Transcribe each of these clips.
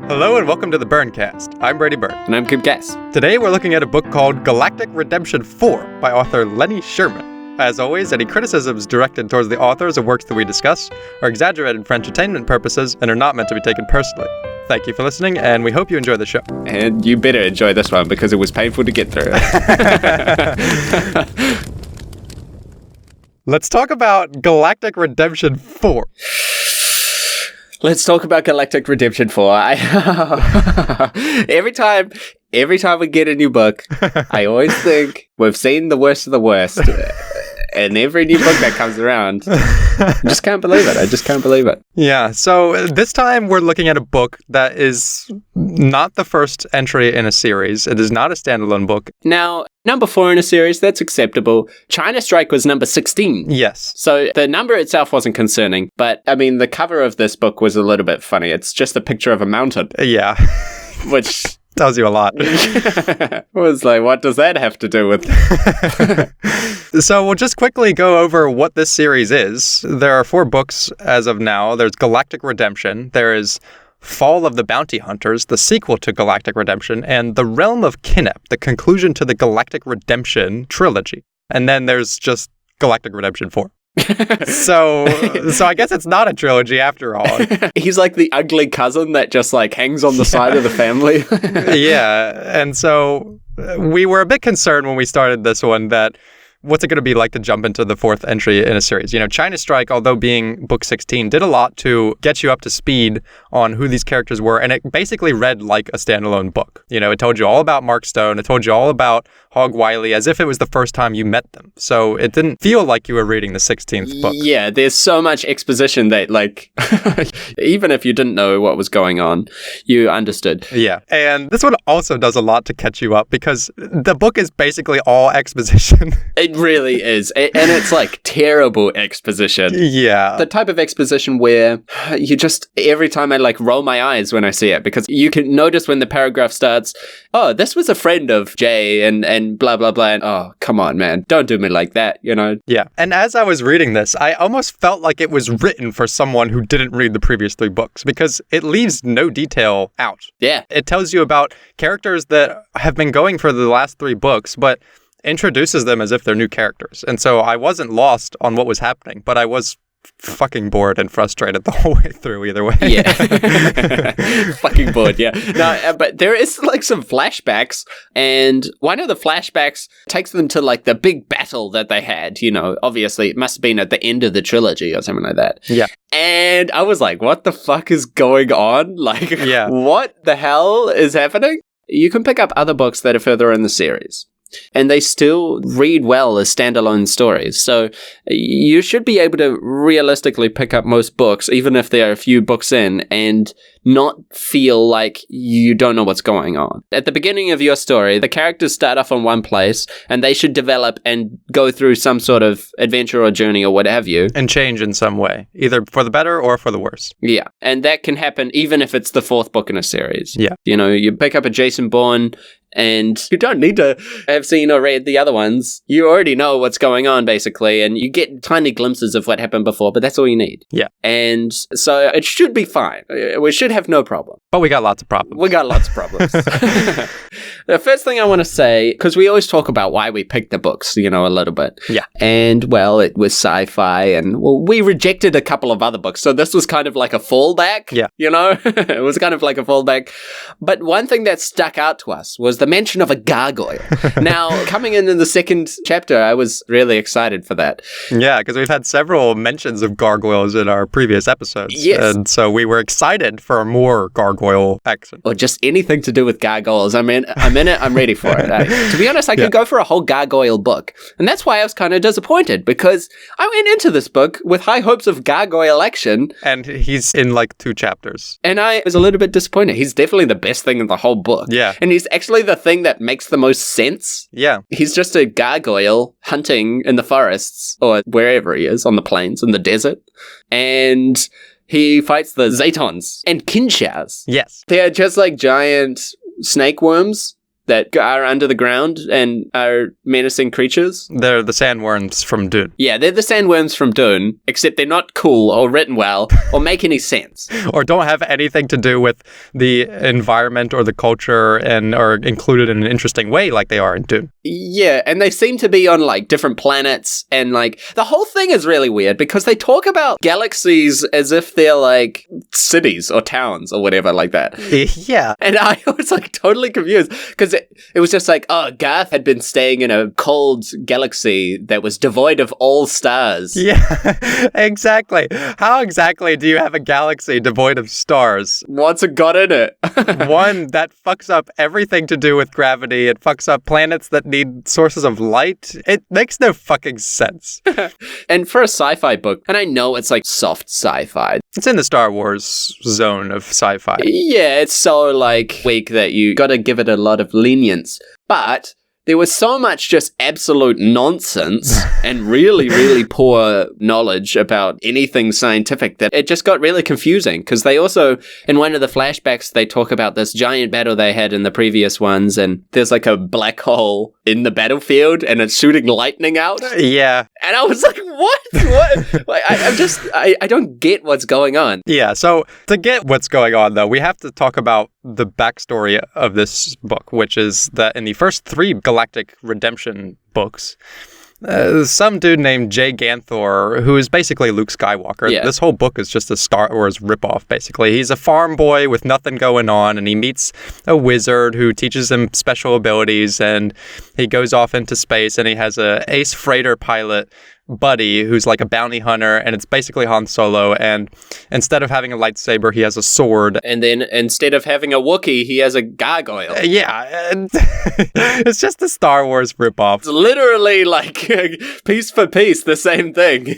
Hello and welcome to the BurnCast. I'm Brady Byrne. And I'm Kim Gass. Today we're looking at a book called Galactic Redemption 4 by author Lenny Sherman. As always, any criticisms directed towards the authors of works that we discuss are exaggerated for entertainment purposes and are not meant to be taken personally. Thank you for listening, and we hope you enjoy the show. And you better enjoy this one because it was painful to get through. Let's talk about Galactic Redemption 4. Let's talk about Galactic Redemption 4. Every time we get a new book, I always think we've seen the worst of the worst. And every new book that comes around, I just can't believe it. Yeah, so this time we're looking at a book that is not the first entry in a series. It is not a standalone book. Now, number 4 in a series, that's acceptable. China Strike was number 16. Yes. So the number itself wasn't concerning, but I mean, the cover of this book was a little bit funny. It's just a picture of a mountain. Yeah. Which tells you a lot. I was like, what does that have to do with? So we'll just quickly go over what this series is. There are 4 books as of now. There's Galactic Redemption. There is Fall of the Bounty Hunters, the sequel to Galactic Redemption, and The Realm of Kinnep, the conclusion to the Galactic Redemption trilogy. And then there's just Galactic Redemption 4. So I guess it's not a trilogy after all. He's like the ugly cousin that just like hangs on the side of the family. Yeah, and so we were a bit concerned when we started this one that what's it going to be like to jump into the 4th entry in a series? You know, China Strike, although being book 16, did a lot to get you up to speed on who these characters were, and it basically read like a standalone book. You know, it told you all about Mark Stone, it told you all about Hog Wiley, as if it was the first time you met them. So it didn't feel like you were reading the 16th book. Yeah, there's so much exposition that, like, even if you didn't know what was going on, you understood. Yeah, and this one also does a lot to catch you up because the book is basically all exposition. It really is. And it's like terrible exposition. Yeah. The type of exposition where you just, every time I like roll my eyes when I see it, because you can notice when the paragraph starts, oh, this was a friend of Jay and blah, blah, blah. And, oh, come on, man. Don't do me like that, you know? Yeah. And as I was reading this, I almost felt like it was written for someone who didn't read the previous 3 books because it leaves no detail out. Yeah. It tells you about characters that have been going for the last 3 books, but introduces them as if they're new characters. And so I wasn't lost on what was happening, but I was fucking bored and frustrated the whole way through either way. Yeah. Fucking bored, yeah. No, but there is like some flashbacks, and one of the flashbacks takes them to like the big battle that they had, you know. Obviously, it must have been at the end of the trilogy or something like that. Yeah. And I was like, what the fuck is going on? Like, yeah. What the hell is happening? You can pick up other books that are further in the series, and they still read well as standalone stories. So you should be able to realistically pick up most books, even if there are a few books in, and not feel like you don't know what's going on. At the beginning of your story, the characters start off on one place, and they should develop and go through some sort of adventure or journey or what have you. And change in some way, either for the better or for the worse. Yeah, and that can happen even if it's the 4th book in a series. Yeah. You know, you pick up a Jason Bourne, and you don't need to have seen or read the other ones. You already know what's going on, basically, and you get tiny glimpses of what happened before, but that's all you need. Yeah. And so it should be fine. We should have no problem. But we got lots of problems. The first thing I want to say, because we always talk about why we picked the books, you know, a little bit. Yeah. And, well, it was sci-fi, and, well, we rejected a couple of other books, so this was kind of like a fallback. Yeah. You know? It was kind of like a fallback. But one thing that stuck out to us was the mention of a gargoyle. Now, coming in the 2nd chapter, I was really excited for that. Yeah, because we've had several mentions of gargoyles in our previous episodes. Yes. And so we were excited for more gargoyle action. Or just anything to do with gargoyles. I'm in it, I'm ready for it. To be honest, I could go for a whole gargoyle book. And that's why I was kind of disappointed, because I went into this book with high hopes of gargoyle action. And he's in like 2 chapters. And I was a little bit disappointed. He's definitely the best thing in the whole book. Yeah. And he's actually the thing that makes the most sense. Yeah. He's just a gargoyle hunting in the forests, or wherever he is, on the plains, in the desert. And he fights the Zetons and Kinshas. Yes. They're just like giant snake worms that are under the ground and are menacing creatures? They're the sandworms from Dune. Yeah, they're the sandworms from Dune, except they're not cool or written well or make any sense. Or don't have anything to do with the environment or the culture and are included in an interesting way like they are in Dune. Yeah, and they seem to be on like different planets, and like the whole thing is really weird because they talk about galaxies as if they're like cities or towns or whatever like that. Yeah. And I was like totally confused because it was just like, oh, Garth had been staying in a cold galaxy that was devoid of all stars. Yeah, exactly. How exactly do you have a galaxy devoid of stars? What's it got in it? One, that fucks up everything to do with gravity. It fucks up planets that need sources of light. It makes no fucking sense. And for a sci-fi book, and I know it's like soft sci-fi. It's in the Star Wars zone of sci-fi. Yeah, it's so like weak that you gotta give it a lot of lenience. But there was so much just absolute nonsense and really, really poor knowledge about anything scientific that it just got really confusing. Because they also, in one of the flashbacks, they talk about this giant battle they had in the previous ones, and there's like a black hole in the battlefield, and it's shooting lightning out. Yeah. And I was like, what? What? Like, I don't get what's going on. Yeah, so to get what's going on, though, we have to talk about the backstory of this book, which is that in the first 3 Galactic redemption books, some dude named Jay Ganthor, who is basically Luke Skywalker. Yeah. This whole book is just a Star Wars ripoff, basically. He's a farm boy with nothing going on, and he meets a wizard who teaches him special abilities, and he goes off into space, and he has a ace freighter pilot buddy who's like a bounty hunter, and it's basically Han Solo, and instead of having a lightsaber, he has a sword. And then instead of having a Wookiee, he has a gargoyle. Yeah, and it's just a Star Wars ripoff. It's literally like piece for piece, the same thing.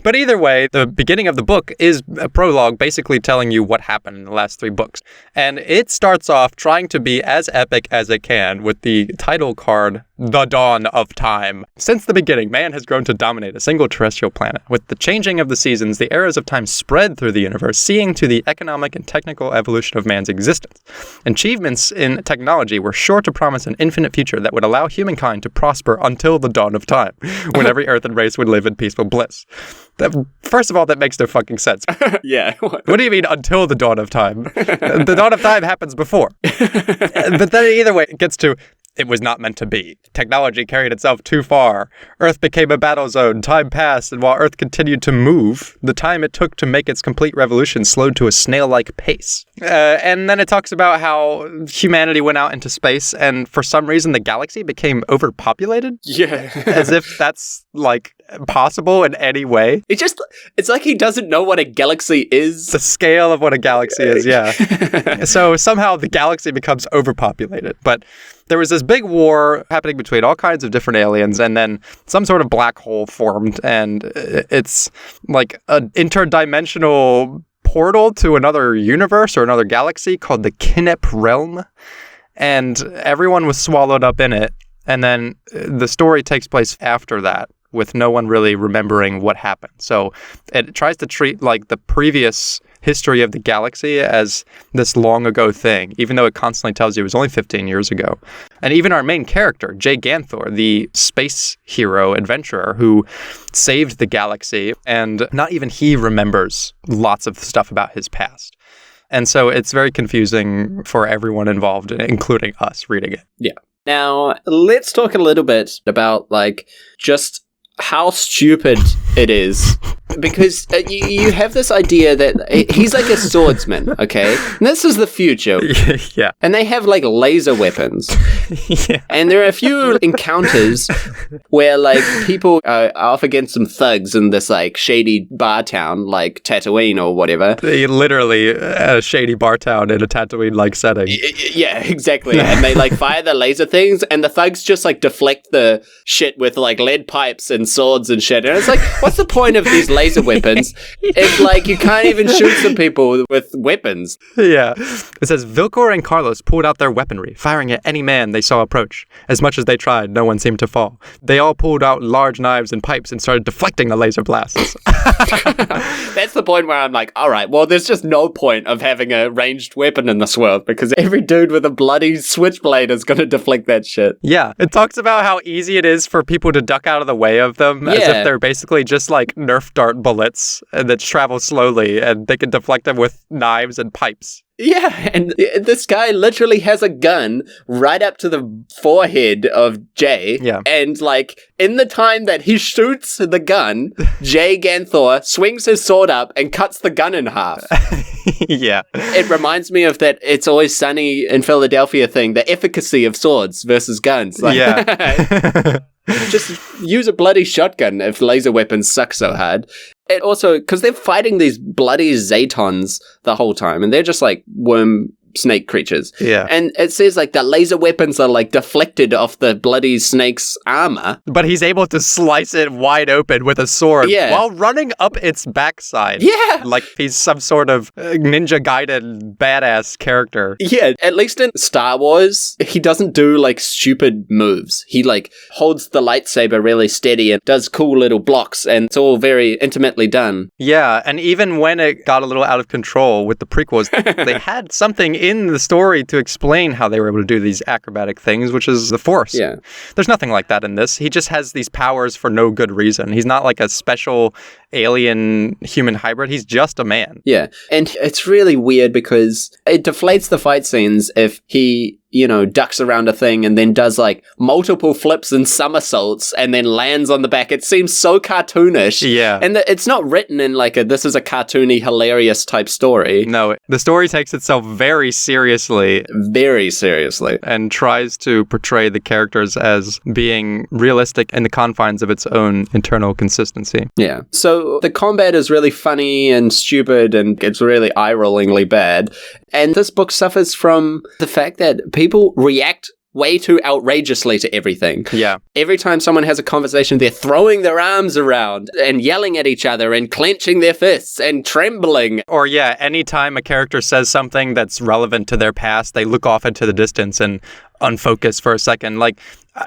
But either way, the beginning of the book is a prologue basically telling you what happened in the last 3 books. And it starts off trying to be as epic as it can with the title card, The Dawn of Time. Since the beginning, man has grown to dominate a single terrestrial planet. With the changing of the seasons, the eras of time spread through the universe, seeing to the economic and technical evolution of man's existence. Achievements in technology were sure to promise an infinite future that would allow humankind to prosper until the dawn of time, when every earthen race would live in peaceful bliss. First of all, that makes no fucking sense. Yeah. What do you mean, until the dawn of time? The dawn of time happens before. But then either way, it gets to, it was not meant to be. Technology carried itself too far. Earth became a battle zone. Time passed, and while Earth continued to move, the time it took to make its complete revolution slowed to a snail-like pace. And then it talks about how humanity went out into space, and for some reason the galaxy became overpopulated. Yeah. As if that's, like, possible in any way. It's like he doesn't know what a galaxy is. The scale of what a galaxy is, yeah. So somehow the galaxy becomes overpopulated. But there was this big war happening between all kinds of different aliens, and then some sort of black hole formed, and it's like an interdimensional portal to another universe or another galaxy called the Kinep Realm, and everyone was swallowed up in it. And then the story takes place after that, with no one really remembering what happened. So it tries to treat like the previous history of the galaxy as this long ago thing, even though it constantly tells you it was only 15 years ago. And even our main character, Jay Ganthor, the space hero adventurer who saved the galaxy, and not even he remembers lots of stuff about his past. And so it's very confusing for everyone involved, including us reading it. Yeah. Now, let's talk a little bit about, like, just how stupid it is. Because you have this idea that he's like a swordsman, okay? And this is the future. Yeah. And they have, like, laser weapons. Yeah. And there are a few encounters where, like, people are off against some thugs in this, like, shady bar town, like Tatooine or whatever. Literally a shady bar town in a Tatooine-like setting. Yeah, exactly. And they, like, fire the laser things, and the thugs just, like, deflect the shit with, like, lead pipes and swords and shit. And it's like, What's the point of these laser weapons if, like, you can't even shoot some people with weapons? Yeah. It says, Vilcor and Carlos pulled out their weaponry, firing at any man they saw approach. As much as they tried, no one seemed to fall. They all pulled out large knives and pipes and started deflecting the laser blasts. That's the point where I'm like, all right, well, there's just no point of having a ranged weapon in this world because every dude with a bloody switchblade is going to deflect that shit. Yeah. It talks about how easy it is for people to duck out of the way of them as if they're basically just like Nerf dart bullets that travel slowly and they can deflect them with knives and pipes. Yeah, and this guy literally has a gun right up to the forehead of Jay. Yeah. And, like, in the time that he shoots the gun, Jay Ganthor swings his sword up and cuts the gun in half. Yeah. It reminds me of that It's Always Sunny in Philadelphia thing, the efficacy of swords versus guns. Like, yeah. just use a bloody shotgun if laser weapons suck so hard. And also, because they're fighting these bloody Zatons the whole time, and they're just like worm snake creatures. Yeah. And it says like the laser weapons are like deflected off the bloody snake's armor. But he's able to slice it wide open with a sword while running up its backside. Yeah. Like he's some sort of ninja guided badass character. Yeah. At least in Star Wars, he doesn't do like stupid moves. He like holds the lightsaber really steady and does cool little blocks, and it's all very intimately done. Yeah. And even when it got a little out of control with the prequels, they had something in the story to explain how they were able to do these acrobatic things, which is the Force. Yeah. There's nothing like that in this. He just has these powers for no good reason. He's not like a special alien human hybrid. He's just a man. Yeah. And it's really weird because it deflates the fight scenes if he, you know, ducks around a thing and then does like multiple flips and somersaults and then lands on the back. It seems so cartoonish. Yeah. And it's not written in like this is a cartoony, hilarious type story. No, the story takes itself very seriously. Very seriously. And tries to portray the characters as being realistic in the confines of its own internal consistency. Yeah. So the combat is really funny and stupid and it's really eye-rollingly bad. And this book suffers from the fact that people react way too outrageously to everything. Yeah. Every time someone has a conversation, they're throwing their arms around and yelling at each other and clenching their fists and trembling. Or yeah, anytime a character says something that's relevant to their past, they look off into the distance and unfocus for a second. Like,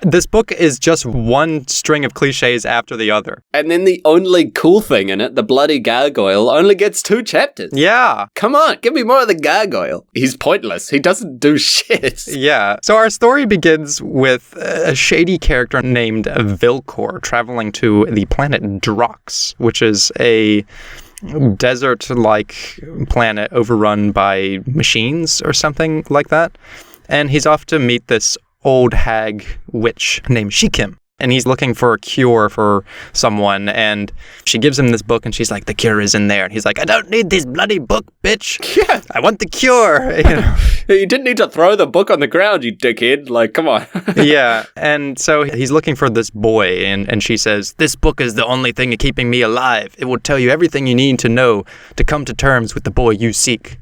this book is just one string of cliches after the other. And then the only cool thing in it, the bloody gargoyle, only gets 2 chapters. Yeah. Come on, give me more of the gargoyle. He's pointless. He doesn't do shit. Yeah. So our story begins with a shady character named Vilcor traveling to the planet Drox, which is a desert-like planet overrun by machines or something like that. And he's off to meet this old hag witch named Shikim. And he's looking for a cure for someone. And she gives him this book and she's like, the cure is in there. And he's like, I don't need this bloody book, bitch. Yeah. I want the cure. You know? You didn't need to throw the book on the ground, you dickhead. Like, come on. Yeah. And so he's looking for this boy. And she says, this book is the only thing keeping me alive. It will tell you everything you need to know to come to terms with the boy you seek.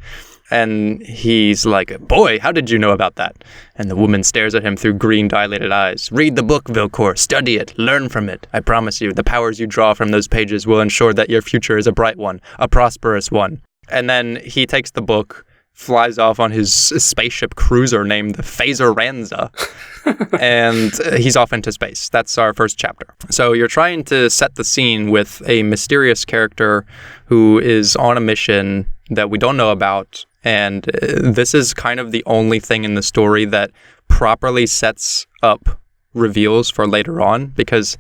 And he's like, boy, how did you know about that? And the woman stares at him through green dilated eyes. Read the book, Vilcor. Study it. Learn from it. I promise you, the powers you draw from those pages will ensure that your future is a bright one, a prosperous one. And then he takes the book, flies off on his spaceship cruiser named the Phaser Ranza, and he's off into space. That's our first chapter. So you're trying to set the scene with a mysterious character who is on a mission that we don't know about. And this is kind of the only thing in the story that properly sets up reveals for later on, because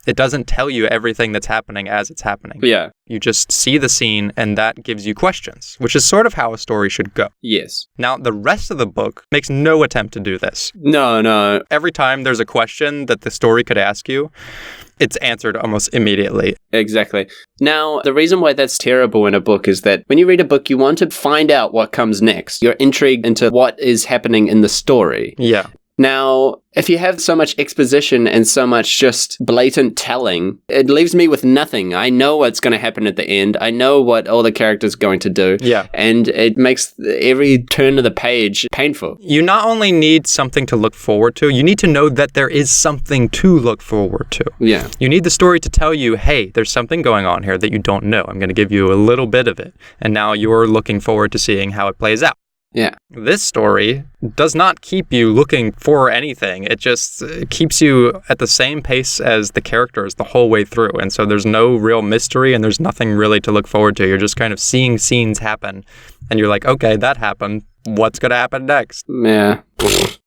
it doesn't tell you everything that's happening as it's happening. Yeah. You just see the scene and that gives you questions, which is sort of how a story should go. Yes. Now, the rest of the book makes no attempt to do this. No. Every time there's a question that the story could ask you, it's answered almost immediately. Exactly. Now, the reason why that's terrible in a book is that when you read a book, you want to find out what comes next. You're intrigued into what is happening in the story. Yeah. Now, if you have so much exposition and so much just blatant telling, it leaves me with nothing. I know what's going to happen at the end. I know what all the characters are going to do. Yeah. And it makes every turn of the page painful. You not only need something to look forward to, you need to know that there is something to look forward to. Yeah. You need the story to tell you, hey, there's something going on here that you don't know. I'm going to give you a little bit of it. And now you're looking forward to seeing how it plays out. Yeah. This story does not keep you looking for anything. It just keeps you at the same pace as the characters the whole way through. And so there's no real mystery and there's nothing really to look forward to. You're just kind of seeing scenes happen. And you're like, okay, that happened. What's going to happen next? Yeah.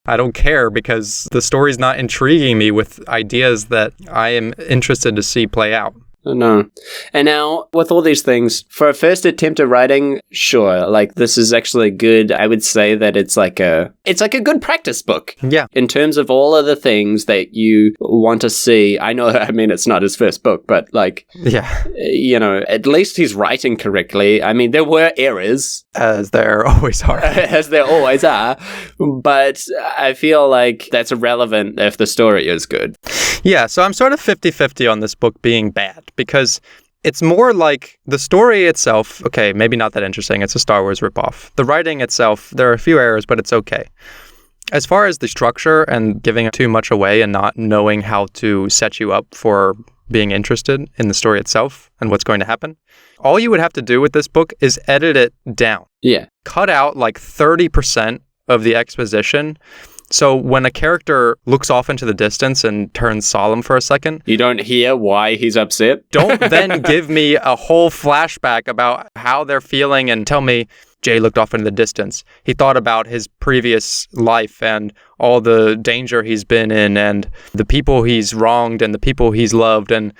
I don't care because the story's not intriguing me with ideas that I am interested to see play out. No. And now, with all these things, for a first attempt at writing, sure, like, this is actually good. I would say that it's like a good practice book. Yeah. In terms of all of the things that you want to see. I know, I mean, it's not his first book, but, like, yeah, you know, at least he's writing correctly. I mean, there were errors. As there always are. As there always are. But I feel like that's irrelevant if the story is good. Yeah, so I'm sort of 50-50 on this book being bad because it's more like the story itself, okay, maybe not that interesting. It's a Star Wars ripoff. The writing itself, there are a few errors, but it's okay. As far as the structure and giving too much away and not knowing how to set you up for being interested in the story itself and what's going to happen, all you would have to do with this book is edit it down. Yeah. Cut out like 30% of the exposition. So when a character looks off into the distance and turns solemn for a second, you don't hear why he's upset. Don't then give me a whole flashback about how they're feeling and tell me Jay looked off into the distance. He thought about his previous life and all the danger he's been in and the people he's wronged and the people he's loved. And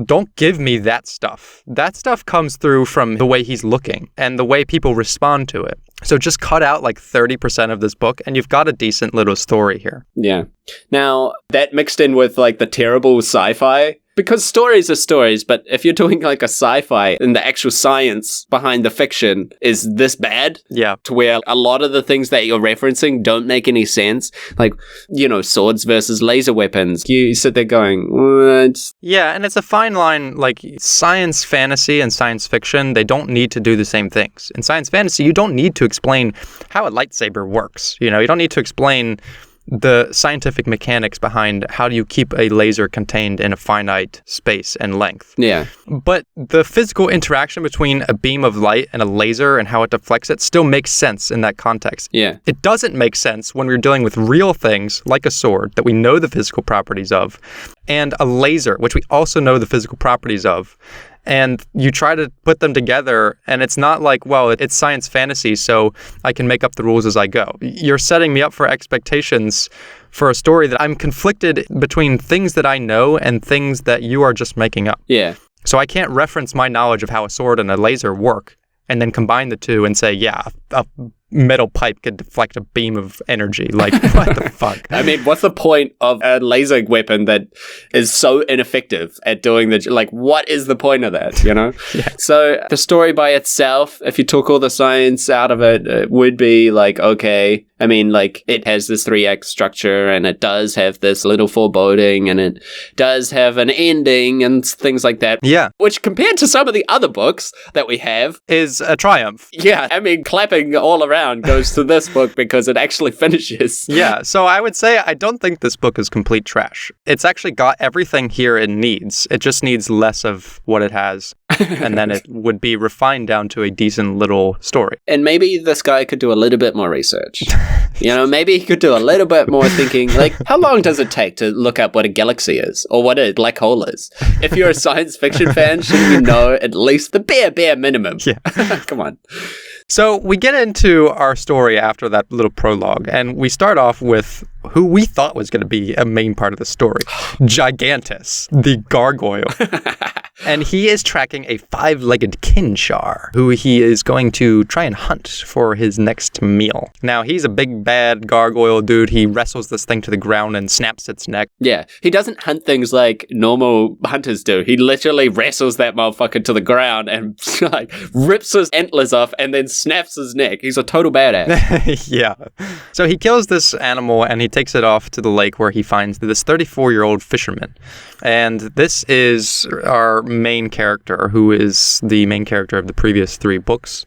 don't give me that stuff. That stuff comes through from the way he's looking and the way people respond to it. So just cut out like 30% of this book and you've got a decent little story here. Yeah. Now, that mixed in with like the terrible sci-fi, because stories are stories, but if you're doing like a sci-fi and the actual science behind the fiction is this bad, yeah, to where a lot of the things that you're referencing don't make any sense, like, you know, swords versus laser weapons, you sit there going, what? Yeah, and it's a fine line, like science fantasy and science fiction, they don't need to do the same things. In science fantasy, you don't need to explain how a lightsaber works. You know, you don't need to explain the scientific mechanics behind how do you keep a laser contained in a finite space and length. Yeah. But the physical interaction between a beam of light and a laser and how it deflects it still makes sense in that context. Yeah. It doesn't make sense when we're dealing with real things like a sword that we know the physical properties of and a laser, which we also know the physical properties of. And you try to put them together, and it's not like, well, it's science fantasy, so I can make up the rules as I go. You're setting me up for expectations for a story that I'm conflicted between things that I know and things that you are just making up. Yeah. So I can't reference my knowledge of how a sword and a laser work and then combine the two and say, yeah, a metal pipe could deflect a beam of energy. Like, what the fuck? I mean, what's the point of a laser weapon that is so ineffective at doing like, what is the point of that, you know? Yeah. So the story by itself, if you took all the science out of it, it would be like, okay, I mean, like, it has this 3-act structure and it does have this little foreboding and it does have an ending and things like that. Yeah. Which compared to some of the other books that we have is a triumph. Yeah. I mean, clapping all around goes to this book because it actually finishes. Yeah. So I would say I don't think this book is complete trash. It's actually got everything here it needs. It just needs less of what it has. And then it would be refined down to a decent little story. And maybe this guy could do a little bit more research. You know, maybe he could do a little bit more thinking, like, how long does it take to look up what a galaxy is or what a black hole is? If you're a science fiction fan, shouldn't you know at least the bare minimum? Yeah. Come on. So we get into our story after that little prologue, and we start off with who we thought was going to be a main part of the story, Gigantus, the gargoyle. And he is tracking a 5-legged kinshar, who he is going to try and hunt for his next meal. Now, he's a big, bad gargoyle dude. He wrestles this thing to the ground and snaps its neck. Yeah, he doesn't hunt things like normal hunters do. He literally wrestles that motherfucker to the ground and like rips his antlers off and then snaps his neck. He's a total badass. Yeah. So he kills this animal and he takes it off to the lake where he finds this 34-year-old fisherman. And this is our main character, who is the main character of the previous 3 books.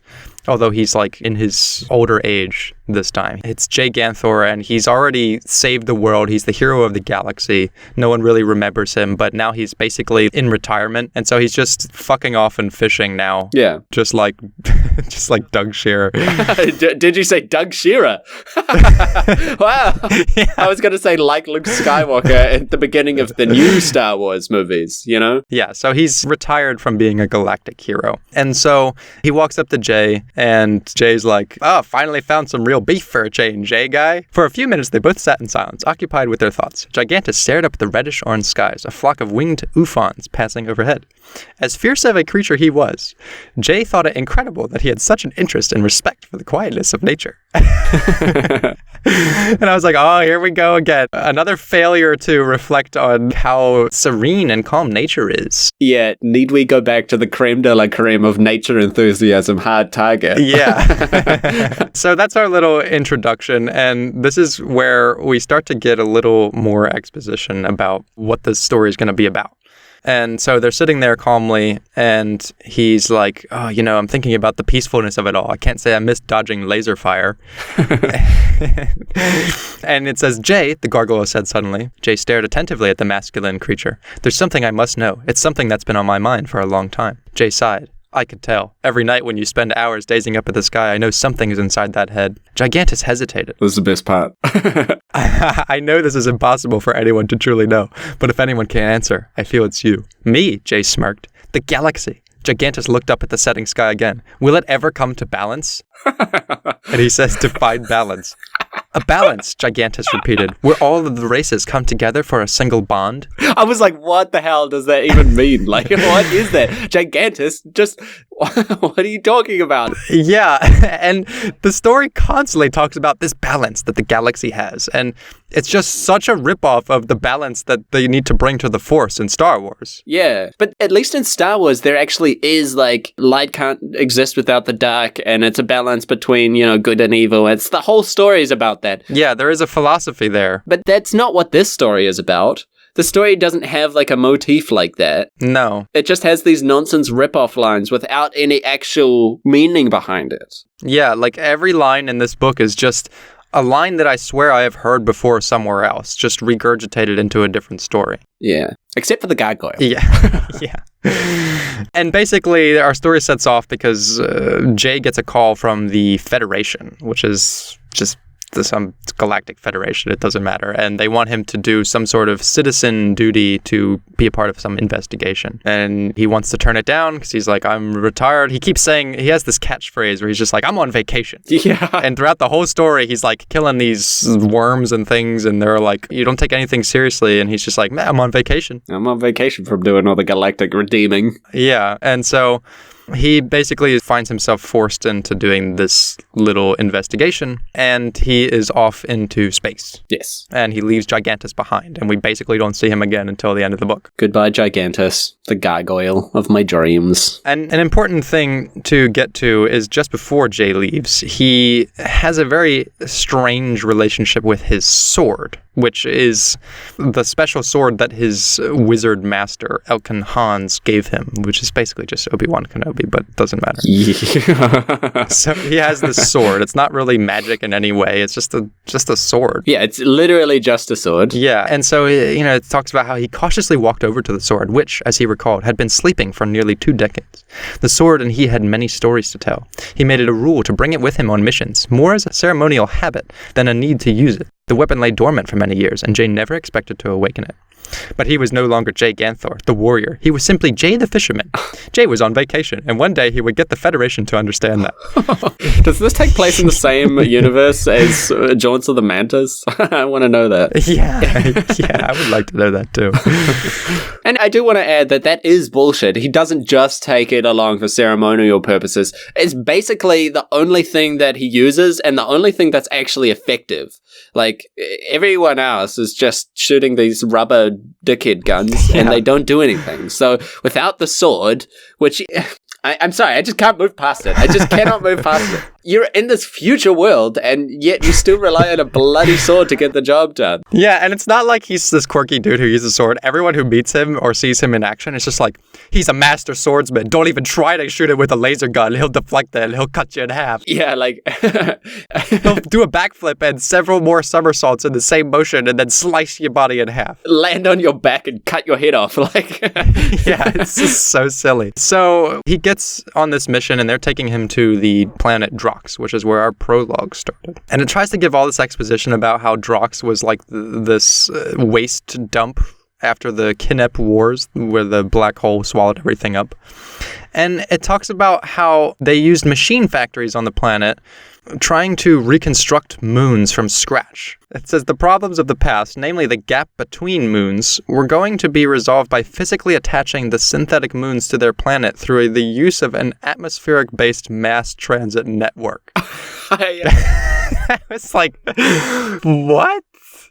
Although he's like in his older age this time. It's Jay Ganthor, and he's already saved the world. He's the hero of the galaxy. No one really remembers him, but now he's basically in retirement. And so he's just fucking off and fishing now. Yeah. Just like Doug Shearer. Did you say Doug Shearer? Wow. Yeah. I was going to say like Luke Skywalker at the beginning of the new Star Wars movies, you know? Yeah, so he's retired from being a galactic hero. And so he walks up to Jay, and Jay's like, oh, finally found some real beef for a change, eh, guy? For a few minutes, they both sat in silence, occupied with their thoughts. Gigantus stared up at the reddish-orange skies, a flock of winged ufons passing overhead. As fierce of a creature he was, Jay thought it incredible that he had such an interest and respect for the quietness of nature. And I was like, oh, here we go again. Another failure to reflect on how serene and calm nature is. Yeah, need we go back to the creme de la creme of nature enthusiasm, hard target? Yeah. So that's our little introduction, and this is where we start to get a little more exposition about what this story is going to be about. And so they're sitting there calmly, and he's like, oh, you know, I'm thinking about the peacefulness of it all. I can't say I miss dodging laser fire. And it says, Jay, the gargoyle said suddenly. Jay stared attentively at the masculine creature. There's something I must know. It's something that's been on my mind for a long time. Jay sighed. I could tell. Every night when you spend hours gazing up at the sky, I know something is inside that head. Gigantus hesitated. This is the best part. I know this is impossible for anyone to truly know, but if anyone can answer, I feel it's you. Me, Jay smirked. The galaxy. Gigantus looked up at the setting sky again. Will it ever come to balance? And he says, define balance. A balance, Gigantus repeated, where all of the races come together for a single bond. I was like, what the hell does that even mean? Like, what is that? Gigantus, just, what are you talking about? Yeah, and the story constantly talks about this balance that the galaxy has, and it's just such a ripoff of the balance that they need to bring to the Force in Star Wars. Yeah, but at least in Star Wars, there actually is, like, light can't exist without the dark, and it's a balance between, you know, good and evil. It's the whole story is about that. Yeah, there is a philosophy there. But that's not what this story is about. The story doesn't have, like, a motif like that. No. It just has these nonsense rip-off lines without any actual meaning behind it. Yeah, like, every line in this book is just a line that I swear I have heard before somewhere else, just regurgitated into a different story. Yeah. Except for the gargoyle. Yeah. Yeah. And basically, our story sets off because Jay gets a call from the Federation, which is just some galactic federation, it doesn't matter, and they want him to do some sort of citizen duty to be a part of some investigation, and he wants to turn it down because he's like, I'm retired. He keeps saying, he has this catchphrase where he's just like, I'm on vacation. Yeah. And throughout the whole story, he's like killing these worms and things, and they're like, you don't take anything seriously, and he's just like, man, I'm on vacation. I'm on vacation from doing all the galactic redeeming. Yeah, and so he basically finds himself forced into doing this little investigation, and he is off into space. Yes. And he leaves Gigantus behind, and we basically don't see him again until the end of the book. Goodbye, Gigantus, the gargoyle of my dreams. And an important thing to get to is just before Jay leaves, he has a very strange relationship with his sword, which is the special sword that his wizard master, Elkin Hans, gave him, which is basically just Obi-Wan Kenobi, but it doesn't matter. Yeah. So he has this sword. It's not really magic in any way. It's just a sword. Yeah, it's literally just a sword. Yeah, and so, you know, it talks about how he cautiously walked over to the sword, which, as he recalled, had been sleeping for nearly 2 decades. The sword and he had many stories to tell. He made it a rule to bring it with him on missions, more as a ceremonial habit than a need to use it. The weapon lay dormant for many years, and Jay never expected to awaken it. But he was no longer Jay Ganthor, the warrior. He was simply Jay the fisherman. Jay was on vacation, and one day he would get the Federation to understand that. Does this take place in the same universe as Jaunts of the Mantas? I want to know that. Yeah, I would like to know that too. And I do want to add that is bullshit. He doesn't just take it along for ceremonial purposes. It's basically the only thing that he uses and the only thing that's actually effective. Like, everyone else is just shooting these rubber dickhead guns, and they don't do anything. So, without the sword, which... I'm sorry, I just can't move past it. I just cannot move past it. You're in this future world, and yet you still rely on a bloody sword to get the job done. Yeah, and it's not like he's this quirky dude who uses a sword. Everyone who meets him or sees him in action is just like, he's a master swordsman. Don't even try to shoot him with a laser gun. He'll deflect it and he'll cut you in half. Yeah, like... He'll do a backflip and several more somersaults in the same motion and then slice your body in half. Land on your back and cut your head off. Like, yeah, it's just so silly. So he gets on this mission and they're taking him to the planet Drox, which is where our prologue started. And it tries to give all this exposition about how Drox was like this waste dump after the Kinep Wars, where the black hole swallowed everything up. And it talks about how they used machine factories on the planet trying to reconstruct moons from scratch. It says the problems of the past, namely the gap between moons, were going to be resolved by physically attaching the synthetic moons to their planet through the use of an atmospheric-based mass transit network. I was like, what?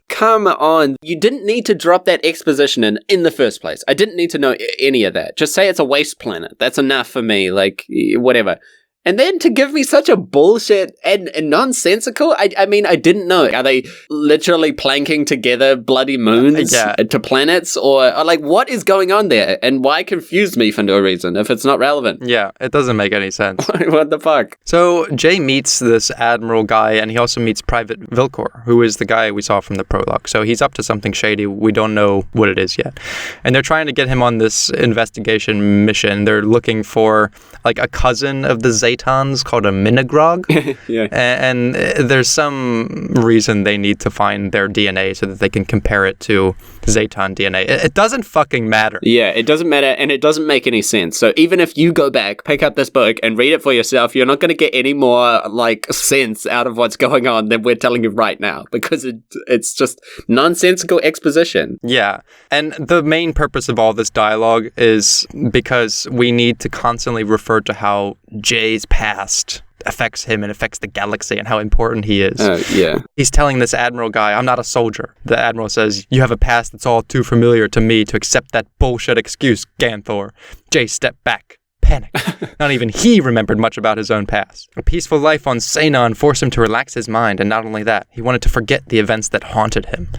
Come on. You didn't need to drop that exposition in the first place. I didn't need to know any of that. Just say it's a waste planet. That's enough for me. Like, whatever. And then to give me such a bullshit and nonsensical, I mean, I didn't know. Are they literally planking together bloody moons to planets? Or like, what is going on there? And why confuse me for no reason if it's not relevant? Yeah, it doesn't make any sense. What the fuck? So Jay meets this admiral guy, and he also meets Private Vilcor, who is the guy we saw from the prologue. So he's up to something shady. We don't know what it is yet. And they're trying to get him on this investigation mission. They're looking for like a cousin of the Zetons called a Minagrog. Yeah. And there's some reason they need to find their DNA so that they can compare it to Zeton DNA. It doesn't fucking matter. Yeah, it doesn't matter, and it doesn't make any sense. So even if you go back, pick up this book, and read it for yourself, you're not going to get any more, like, sense out of what's going on than we're telling you right now, because it's just nonsensical exposition. Yeah, and the main purpose of all this dialogue is because we need to constantly refer to how Jay's past affects him and affects the galaxy and how important he is. Yeah. He's telling this admiral guy, I'm not a soldier. The admiral says, you have a past that's all too familiar to me to accept that bullshit excuse, Ganthor. Jay stepped back. Panic. Not even he remembered much about his own past. A peaceful life on Sanon forced him to relax his mind, and not only that, he wanted to forget the events that haunted him.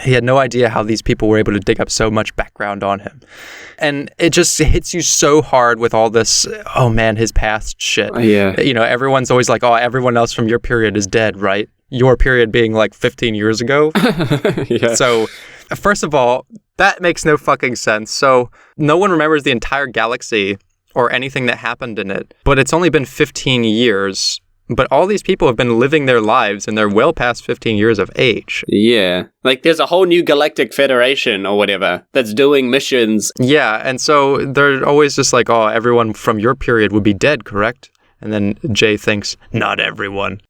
He had no idea how these people were able to dig up so much background on him. And it just hits you so hard with all this, oh man, his past shit. Yeah. You know, everyone's always like, oh, everyone else from your period is dead, right? Your period being like 15 years ago. Yeah. So, first of all, that makes no fucking sense. So, no one remembers the entire galaxy or anything that happened in it. But it's only been 15 years. But all these people have been living their lives, and they're well past 15 years of age. Yeah. Like, there's a whole new Galactic Federation or whatever that's doing missions. Yeah, and so they're always just like, oh, everyone from your period would be dead, correct? And then Jay thinks, not everyone.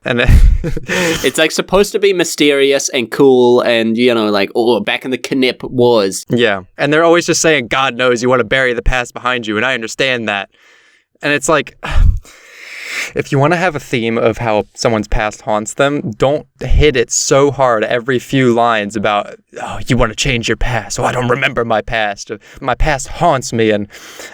And it's like supposed to be mysterious and cool and, you know, like, oh, back in the Knip Wars. Yeah, and they're always just saying, God knows you want to bury the past behind you, and I understand that. And it's like... If you want to have a theme of how someone's past haunts them, don't hit it so hard every few lines about, oh, you want to change your past. Oh, I don't remember my past. My past haunts me, and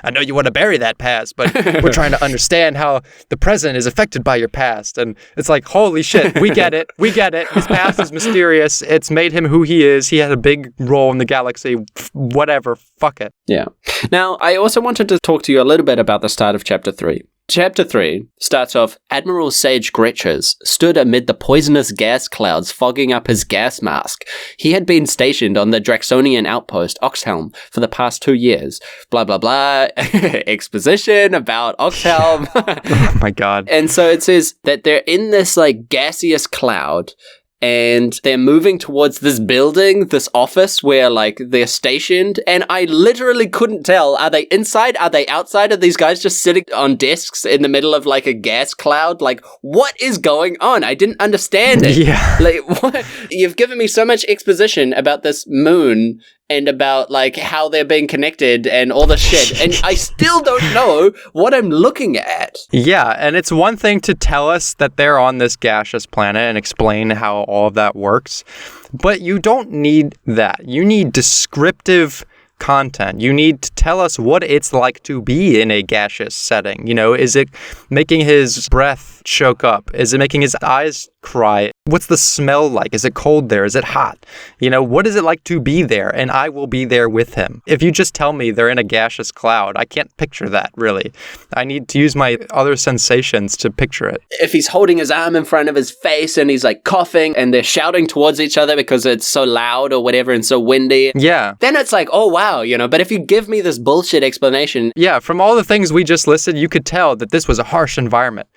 I know you want to bury that past, but we're trying to understand how the present is affected by your past. And it's like, holy shit, we get it. We get it. His past is mysterious. It's made him who he is. He had a big role in the galaxy. Whatever. Fuck it. Yeah. Now, I also wanted to talk to you a little bit about the start of Chapter 3. Chapter 3 starts off, Admiral Sage Gretches stood amid the poisonous gas clouds fogging up his gas mask. He had been stationed on the Draxonian outpost, Oxhelm, for the past 2 years. Blah, blah, blah. Exposition about Oxhelm. Oh my God. And so it says that they're in this, like, gaseous cloud, and they're moving towards this building, this office where, like, they're stationed. And I literally couldn't tell, are they inside? Are they outside? Are these guys just sitting on desks in the middle of, like, a gas cloud? Like, what is going on? I didn't understand it. Yeah. Like, what? You've given me so much exposition about this moon and about, like, how they're being connected and all this shit. And I still don't know what I'm looking at. Yeah, and it's one thing to tell us that they're on this gaseous planet and explain how all of that works, but you don't need that. You need descriptive content. You need to tell us what it's like to be in a gaseous setting. You know, is it making his breath choke up? Is it making his eyes cry? What's the smell like? Is it cold there? Is it hot? You know, what is it like to be there? And I will be there with him. If you just tell me they're in a gaseous cloud, I can't picture that, really. I need to use my other sensations to picture it. If he's holding his arm in front of his face and he's like coughing and they're shouting towards each other because it's so loud or whatever and so windy, yeah, then it's like, oh wow, you know. But if you give me this bullshit explanation, yeah, from all the things we just listed, you could tell that this was a harsh environment.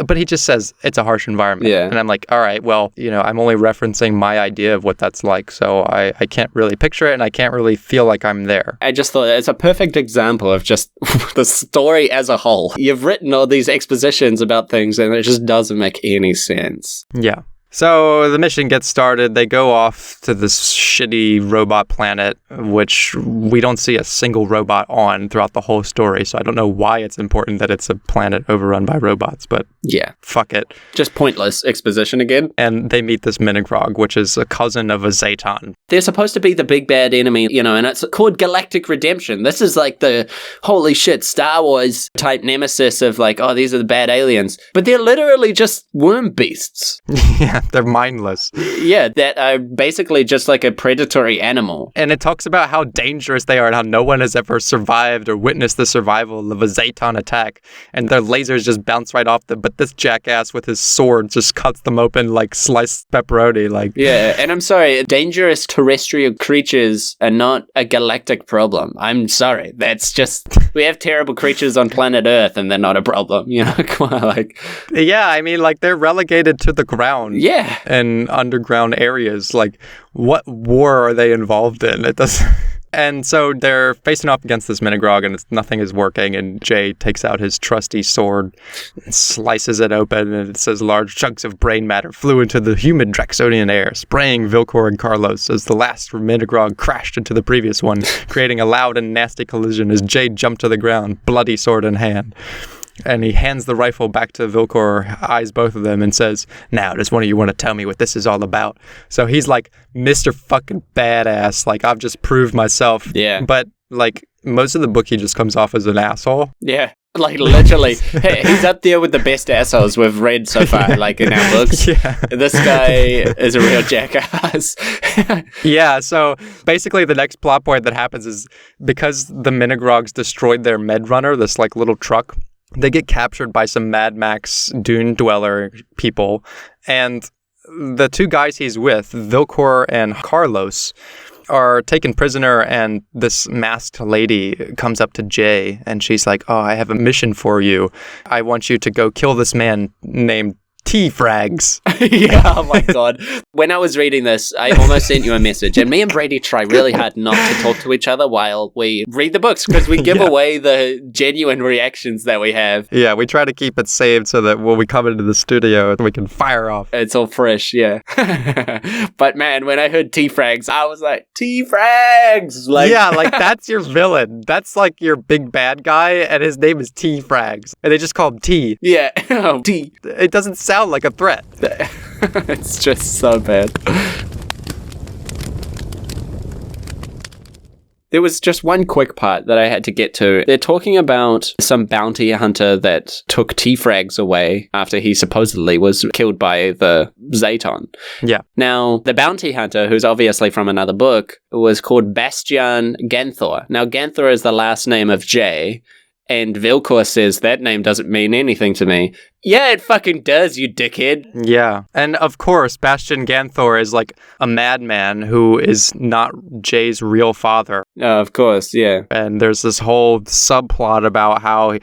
But he just says it's a harsh environment. Yeah. And I'm like, all right, well, you know, I'm only referencing my idea of what that's like. So I can't really picture it and I can't really feel like I'm there. I just thought it's a perfect example of just the story as a whole. You've written all these expositions about things and it just doesn't make any sense. Yeah. So the mission gets started. They go off to this shitty robot planet, which we don't see a single robot on throughout the whole story. So I don't know why it's important that it's a planet overrun by robots, but yeah, fuck it. Just pointless exposition again. And they meet this Minigrog, which is a cousin of a Zayton. They're supposed to be the big bad enemy, you know, and it's called Galactic Redemption. This is like the holy shit Star Wars type nemesis of like, oh, these are the bad aliens. But they're literally just worm beasts. Yeah. They're mindless. Yeah, that are basically just like a predatory animal. And it talks about how dangerous they are and how no one has ever survived or witnessed the survival of a Zayton attack. And their lasers just bounce right off them. But this jackass with his sword just cuts them open like sliced pepperoni. Like, yeah, and I'm sorry, dangerous terrestrial creatures are not a galactic problem. I'm sorry. That's just, we have terrible creatures on planet Earth and they're not a problem. You know, come on, like. Yeah, I mean, like, they're relegated to the ground. Yeah. And underground areas. Like, what war are they involved in? It doesn't. And so they're facing off against this Minigrog, and nothing is working. And Jay takes out his trusty sword, and slices it open, and it says large chunks of brain matter flew into the humid Draxonian air, spraying Vilcor and Carlos as the last Minigrog crashed into the previous one, creating a loud and nasty collision as Jay jumped to the ground, bloody sword in hand. And he hands the rifle back to Vilcor, eyes both of them, and says, now, does one of you want to tell me what this is all about? So he's like, Mr. fucking badass. Like, I've just proved myself. Yeah. But, like, most of the book, he just comes off as an asshole. Yeah. Like, literally, he's up there with the best assholes we've read so far, like, in our books. Yeah. This guy is a real jackass. Yeah, so basically the next plot point that happens is because the Minigrogs destroyed their Med Runner, this, like, little truck, they get captured by some Mad Max Dune Dweller people, and the two guys he's with, Vilcor and Carlos, are taken prisoner, and this masked lady comes up to Jay, and she's like, oh, I have a mission for you. I want you to go kill this man named T-Frags. Yeah, oh my God. When I was reading this, I almost sent you a message, and me and Brady try really hard not to talk to each other while we read the books, because we give away the genuine reactions that we have. Yeah, we try to keep it saved so that when we come into the studio, we can fire off. It's all fresh, yeah. But man, when I heard T-Frags, I was like, T-Frags! Like, yeah, like that's your villain. That's like your big bad guy, and his name is T-Frags. And they just call him T. Yeah, oh, T. It doesn't sound like a threat. It's just so bad. There was just one quick part that I had to get to. They're talking about some bounty hunter that took T-Frags away after he supposedly was killed by the Zayton. Yeah. Now, the bounty hunter, who's obviously from another book, was called Bastian Ganthor. Now, Ganthor is the last name of Jay, and Vilcor says that name doesn't mean anything to me. Yeah, it fucking does, you dickhead. Yeah. And of course, Bastian Ganthor is like a madman who is not Jay's real father. Of course, yeah. And there's this whole subplot about how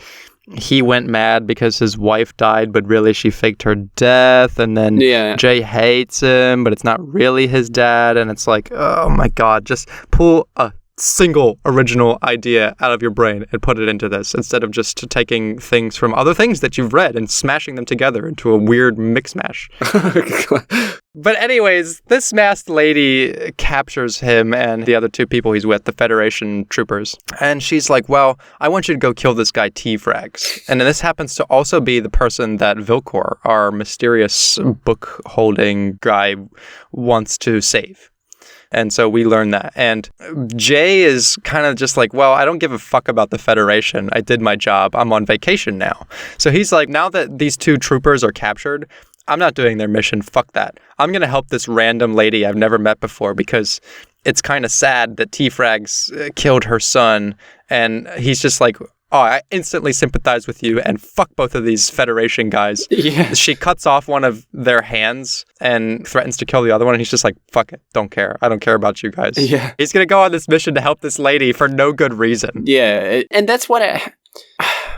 he went mad because his wife died, but really she faked her death. And then Jay hates him, but it's not really his dad. And it's like, oh my God, just pull a single original idea out of your brain and put it into this instead of just taking things from other things that you've read and smashing them together into a weird mix mash. But anyways, this masked lady captures him and the other two people he's with, the Federation troopers. And she's like, well, I want you to go kill this guy T-Frags. And then this happens to also be the person that Vilcor, our mysterious book-holding guy, wants to save. And so we learn that. And Jay is kind of just like, well, I don't give a fuck about the Federation. I did my job. I'm on vacation now. So he's like, now that these two troopers are captured, I'm not doing their mission. Fuck that. I'm going to help this random lady I've never met before because it's kind of sad that T-Frags killed her son. And he's just like, oh, I instantly sympathize with you and fuck both of these Federation guys. Yeah. She cuts off one of their hands and threatens to kill the other one. And he's just like, fuck it. Don't care. I don't care about you guys. Yeah. He's going to go on this mission to help this lady for no good reason. Yeah. And that's what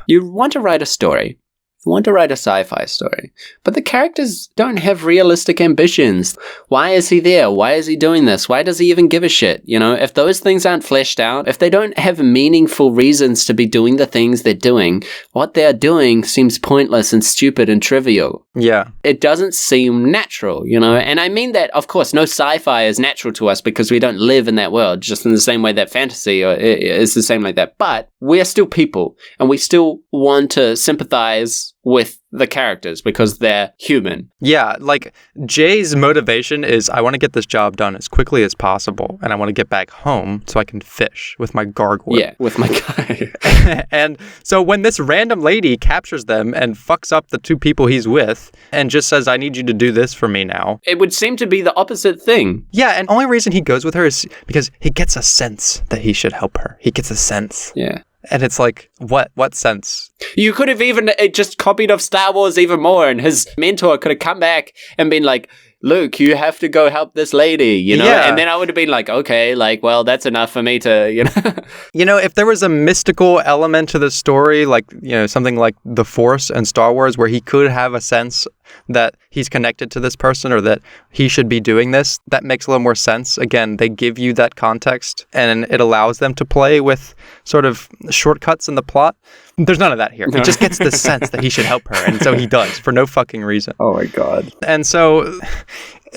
you want to write a story. You want to write a sci-fi story, but the characters don't have realistic ambitions. Why is he there? Why is he doing this? Why does he even give a shit? You know, if those things aren't fleshed out, if they don't have meaningful reasons to be doing the things they're doing, what they're doing seems pointless and stupid and trivial. Yeah. It doesn't seem natural, you know? And I mean that, of course, no sci-fi is natural to us because we don't live in that world, just in the same way that fantasy is the same like that. But we're still people, and we still want to sympathize with the characters because they're human. Yeah, like Jay's motivation is I want to get this job done as quickly as possible and I want to get back home so I can fish with my gargoyle. Yeah, with my guy. And so when this random lady captures them and fucks up the two people he's with and just says, I need you to do this for me now. It would seem to be the opposite thing. Yeah, and only reason he goes with her is because he gets a sense that he should help her. He gets a sense. Yeah. And it's like, what sense? You could have even just copied off Star Wars even more, and his mentor could have come back and been like, Luke, you have to go help this lady, you know? Yeah. And then I would have been like, okay, like, well, that's enough for me to, you know? You know, if there was a mystical element to the story, like, you know, something like The Force and Star Wars, where he could have a sense that he's connected to this person or that he should be doing this, that makes a little more sense. Again, they give you that context and it allows them to play with sort of shortcuts in the plot. There's none of that here. He just gets the sense that he should help her, and so he does, for no fucking reason. Oh my God. And so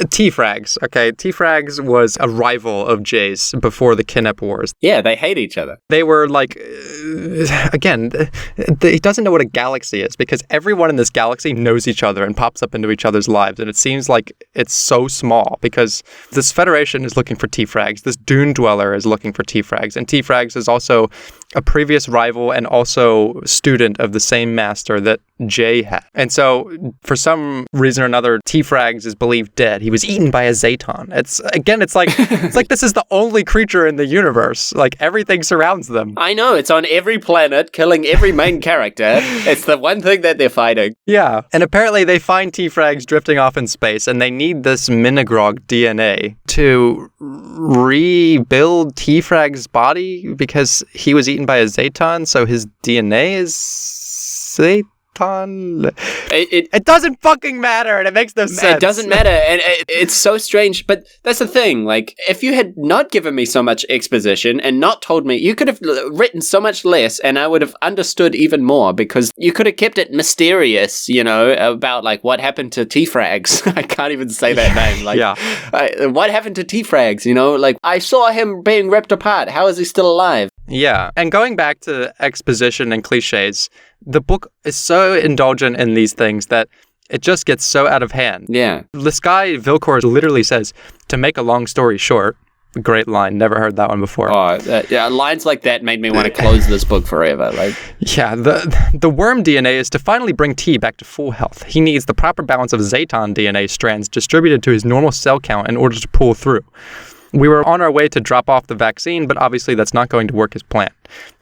T-Frags, okay? T-Frags was a rival of Jay's before the Kidnap Wars. Yeah, they hate each other. They were like, again, he doesn't know what a galaxy is because everyone in this galaxy knows each other and pops up into each other's lives. And it seems like it's so small because this Federation is looking for T-Frags. This Dune Dweller is looking for T-Frags. And T-Frags is also a previous rival and also student of the same master that Jay had. And so for some reason or another, T-Frags is believed dead. He was eaten by a Zaton. It's like this is the only creature in the universe. Like everything surrounds them. I know, it's on every planet, killing every main character. It's the one thing that they're fighting. Yeah. And apparently they find T-Frags drifting off in space and they need this Minigrog DNA to rebuild T-Frag's body because he was eaten by a Zaton, so his DNA is Zaton. It doesn't fucking matter, and it makes no sense. It doesn't matter, and it's so strange. But that's the thing. Like, if you had not given me so much exposition and not told me, you could have written so much less, and I would have understood even more because you could have kept it mysterious, you know, about like what happened to T-Frags. I can't even say that name. Like, yeah. What happened to T-Frags? You know, like I saw him being ripped apart. How is he still alive? Yeah. And going back to exposition and cliches, the book is so indulgent in these things that it just gets so out of hand. Yeah. This guy, Vilcor, literally says, to make a long story short, great line, never heard that one before. Oh, yeah, lines like that made me want to close this book forever. Like, yeah, the worm DNA is to finally bring T back to full health. He needs the proper balance of Zaton DNA strands distributed to his normal cell count in order to pull through. We were on our way to drop off the vaccine, but obviously that's not going to work as planned.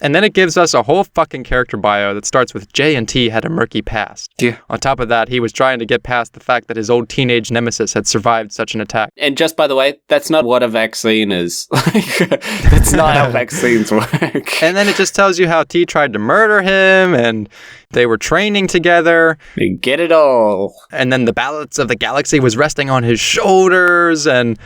And then it gives us a whole fucking character bio that starts with J and T had a murky past. Yeah. On top of that, he was trying to get past the fact that his old teenage nemesis had survived such an attack. And just by the way, that's not what a vaccine is. That's not how vaccines work. And then it just tells you how T tried to murder him, and they were training together. We get it all. And then the balance of the galaxy was resting on his shoulders, and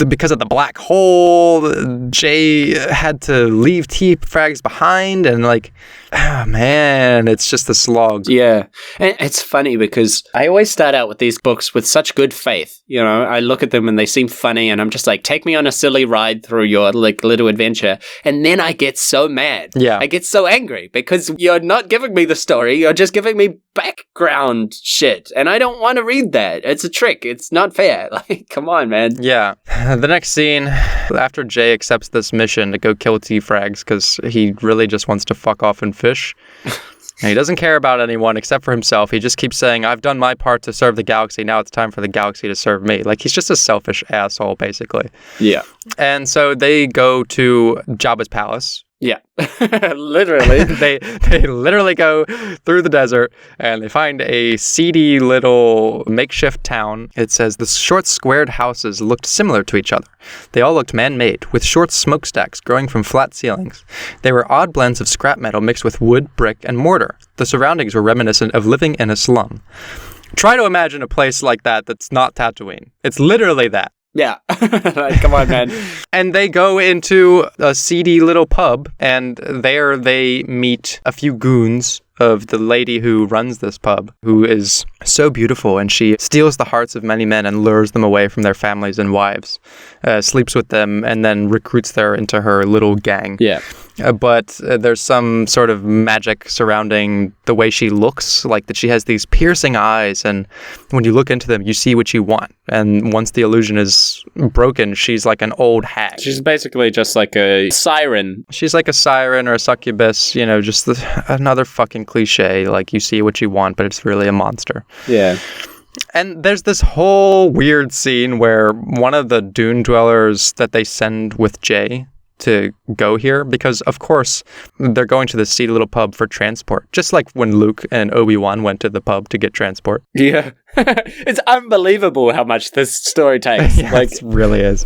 because of the black hole, Jay had to leave T-Frags behind, and like, Ah, man, it's just a slog. Yeah. And it's funny because I always start out with these books with such good faith. You know, I look at them and they seem funny and I'm just like, take me on a silly ride through your like little adventure. And then I get so mad. Yeah. I get so angry because you're not giving me the story. You're just giving me background shit. And I don't want to read that. It's a trick. It's not fair. Like, come on, man. Yeah. The next scene, after Jay accepts this mission to go kill T-Frags because he really just wants to fuck off and fish. And he doesn't care about anyone except for himself. He just keeps saying, I've done my part to serve the galaxy. Now it's time for the galaxy to serve me. Like, he's just a selfish asshole, basically. Yeah. And so they go to Jabba's palace. Yeah. Literally. They literally go through the desert and they find a seedy little makeshift town. It says the short squared houses looked similar to each other. They all looked man-made, with short smokestacks growing from flat ceilings. They were odd blends of scrap metal mixed with wood, brick, and mortar. The surroundings were reminiscent of living in a slum. Try to imagine a place like that that's not Tatooine. It's literally that. Yeah. Like, come on, man. And they go into a seedy little pub, and there they meet a few goons of the lady who runs this pub, who is so beautiful, and she steals the hearts of many men and lures them away from their families and wives, sleeps with them, and then recruits them into her little gang. Yeah. But there's some sort of magic surrounding the way she looks, like that she has these piercing eyes, and when you look into them, you see what you want. And once the illusion is broken, she's like an old hag. She's basically just like a siren. She's like a siren or a succubus, you know, just another fucking cliche, like you see what you want, but it's really a monster. Yeah. And there's this whole weird scene where one of the dune dwellers that they send with Jay to go here, because of course they're going to this seedy little pub for transport, just like when Luke and Obi-Wan went to the pub to get transport. Yeah. It's unbelievable how much this story takes. Yeah, it really is.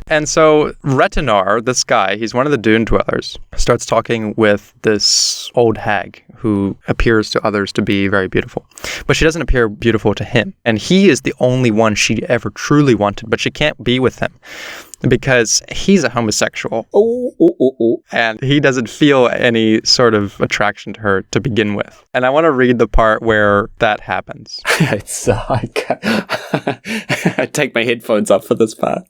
And so Retinar, this guy, he's one of the dune dwellers, starts talking with this old hag who appears to others to be very beautiful. But she doesn't appear beautiful to him. And he is the only one she ever truly wanted, but she can't be with him because he's a homosexual. And he doesn't feel any sort of attraction to her to begin with. And I want to read the part where that happens. I take my headphones off for this part.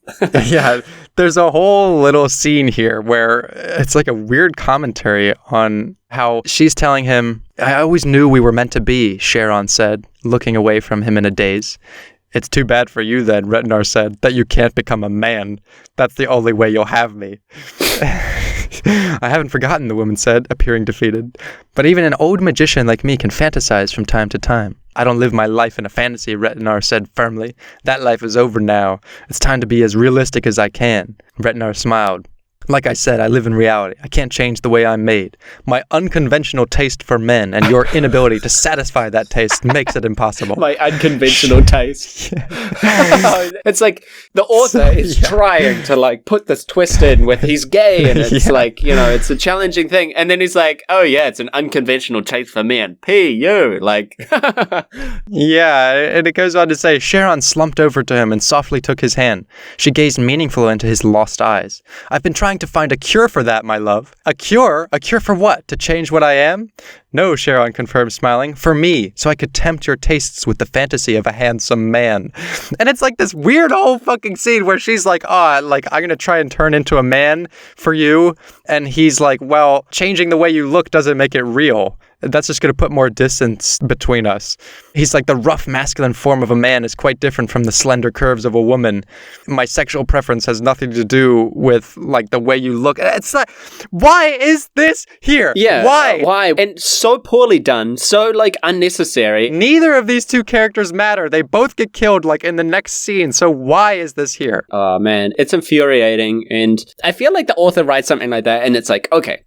Yeah, there's a whole little scene here where it's like a weird commentary on how she's telling him, I always knew we were meant to be, Sharon said, looking away from him in a daze. It's too bad for you then, Retinar said, that you can't become a man. That's the only way you'll have me. I haven't forgotten, the woman said, appearing defeated. But even an old magician like me can fantasize from time to time. I don't live my life in a fantasy, Retinar said firmly. That life is over now. It's time to be as realistic as I can. Retinar smiled. Like I said, I live in reality. I can't change the way I'm made. My unconventional taste for men and your inability to satisfy that taste makes it impossible. My unconventional taste. It's like the author is trying to like put this twist in with he's gay and it's like, you know, it's a challenging thing. And then he's like, oh yeah, it's an unconventional taste for men. P.U. Like. Yeah, and it goes on to say, Sharon slumped over to him and softly took his hand. She gazed meaningfully into his lost eyes. I've been trying to find a cure for that, my love. A cure? A cure for what? To change what I am? No, Sharon confirmed, smiling. For me, so I could tempt your tastes with the fantasy of a handsome man. And it's like this weird whole fucking scene where she's like, I'm gonna try and turn into a man for you. And he's like, well, changing the way you look doesn't make it real. That's just going to put more distance between us. He's like, the rough masculine form of a man is quite different from the slender curves of a woman. My sexual preference has nothing to do with like the way you look. It's like, why is this here? Yeah. Why? And so poorly done, so like unnecessary. Neither of these two characters matter. They both get killed like in the next scene. So why is this here? Oh man, it's infuriating. And I feel like the author writes something like that and it's like, okay.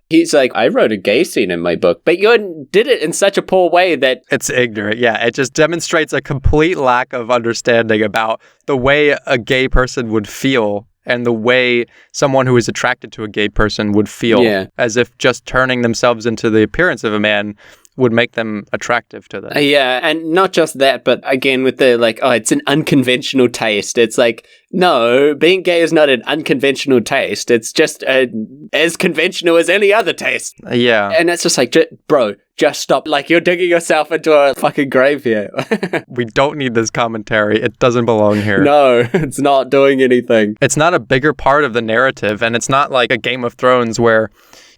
He's like, I wrote a gay scene in my book, but you did it in such a poor way that... It's ignorant, yeah. It just demonstrates a complete lack of understanding about the way a gay person would feel and the way someone who is attracted to a gay person would feel, as if just turning themselves into the appearance of a man would make them attractive to them. Yeah, and not just that, but again with the like, oh, it's an unconventional taste. It's like, no, being gay is not an unconventional taste. It's just as conventional as any other taste. Yeah. And it's just like, bro, just stop. Like, you're digging yourself into a fucking grave here. We don't need this commentary. It doesn't belong here. No, it's not doing anything. It's not a bigger part of the narrative, and it's not like a Game of Thrones where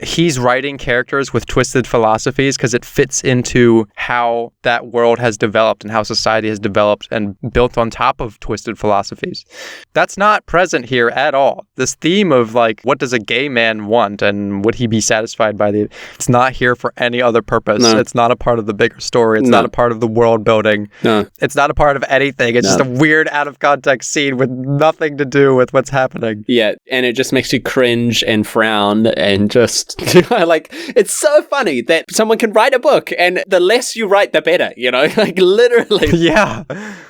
he's writing characters with twisted philosophies because it fits into how that world has developed and how society has developed and built on top of twisted philosophies. That's not present here at all. This theme of like, what does a gay man want and would he be satisfied by it's not here for any other purpose. No. It's not a part of the bigger story. It's not a part of the world building. No. It's not a part of anything. It's just a weird out of context scene with nothing to do with what's happening. Yeah, and it just makes you cringe and frown and just like, it's so funny that someone can write a book and the less you write, the better, you know, like literally. Yeah,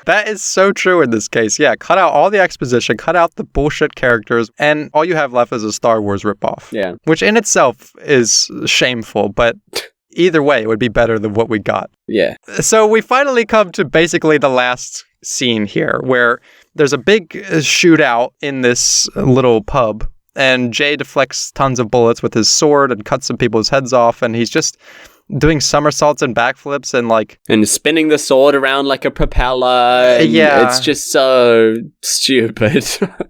that is so true in this case. Yeah, cut out all the exposition, cut out the bullshit characters, and all you have left is a Star Wars ripoff. Yeah. Which in itself is shameful, but either way, it would be better than what we got. Yeah. So we finally come to basically the last scene here where there's a big shootout in this little pub. And Jay deflects tons of bullets with his sword and cuts some people's heads off. And he's just doing somersaults and backflips and like... And spinning the sword around like a propeller. Yeah. It's just so stupid.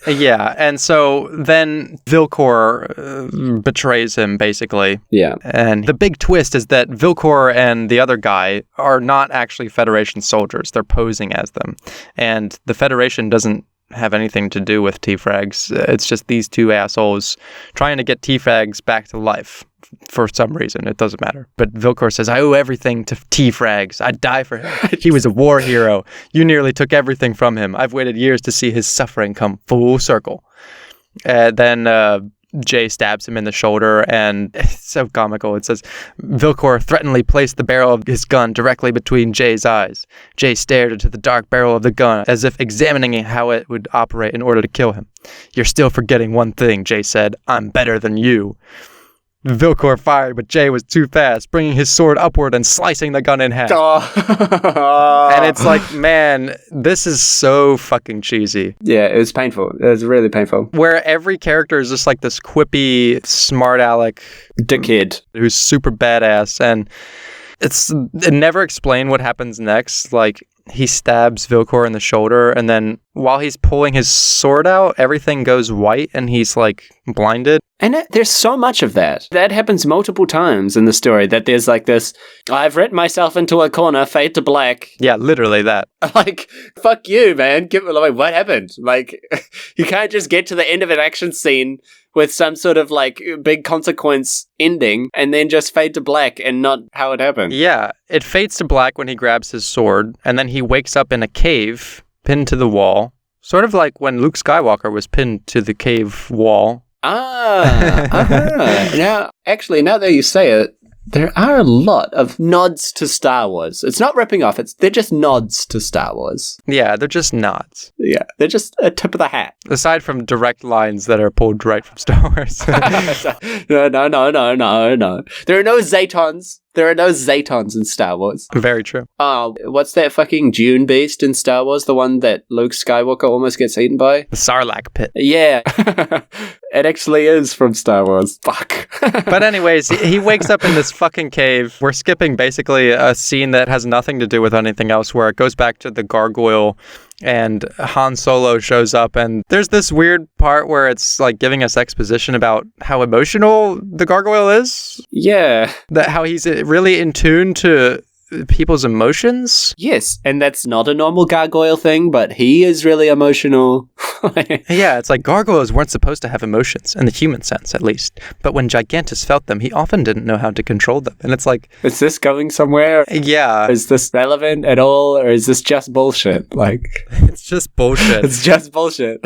Yeah. And so then Vilcor betrays him, basically. Yeah. And the big twist is that Vilcor and the other guy are not actually Federation soldiers. They're posing as them. And the Federation doesn't have anything to do with T-Frags. It's just these two assholes trying to get T-Frags back to life for some reason. It doesn't matter. But Vilcor says, I owe everything to T-Frags. I'd die for him. He was a war hero. You nearly took everything from him. I've waited years to see his suffering come full circle. Then Jay stabs him in the shoulder, and it's so comical. It says, Vilcor threateningly placed the barrel of his gun directly between Jay's eyes. Jay stared into the dark barrel of the gun, as if examining how it would operate in order to kill him. You're still forgetting one thing, Jay said. I'm better than you. Vilcor fired, but Jay was too fast, bringing his sword upward and slicing the gun in half. And it's like, man, this is so fucking cheesy. Yeah, it was painful. It was really painful. Where every character is just like this quippy, smart aleck dickhead who's super badass, and it never explained what happens next. Like, he stabs Vilcor in the shoulder, and then while he's pulling his sword out, everything goes white, and he's like blinded. And there's so much of that. That happens multiple times in the story, that there's like this, I've written myself into a corner, fade to black. Yeah, literally that. Like, fuck you, man. Like, what happened? Like, you can't just get to the end of an action scene with some sort of like big consequence ending and then just fade to black and not how it happened. Yeah, it fades to black when he grabs his sword, and then he wakes up in a cave, pinned to the wall. Sort of like when Luke Skywalker was pinned to the cave wall. Now, actually, now that you say it, there are a lot of nods to Star Wars. It's not ripping off, they're just nods to Star Wars. Yeah, they're just nods. Yeah, they're just a tip of the hat. Aside from direct lines that are pulled right from Star Wars. No. There are no Zetons. There are no Zetons in Star Wars. Very true. Oh, what's that fucking Dune beast in Star Wars? The one that Luke Skywalker almost gets eaten by? The Sarlacc pit. Yeah. It actually is from Star Wars. Fuck. But anyways, he wakes up in this fucking cave. We're skipping basically a scene that has nothing to do with anything else, where it goes back to the gargoyle and Han Solo shows up, and there's this weird part where it's like giving us exposition about how emotional the gargoyle is. Yeah. That how he's really in tune to people's emotions. Yes, and that's not a normal gargoyle thing, but he is really emotional. Yeah, it's like gargoyles weren't supposed to have emotions, in the human sense at least. But when Gigantus felt them, he often didn't know how to control them. And it's like... Is this going somewhere? Yeah. Is this relevant at all, or is this just bullshit? Like... It's just bullshit. It's just bullshit.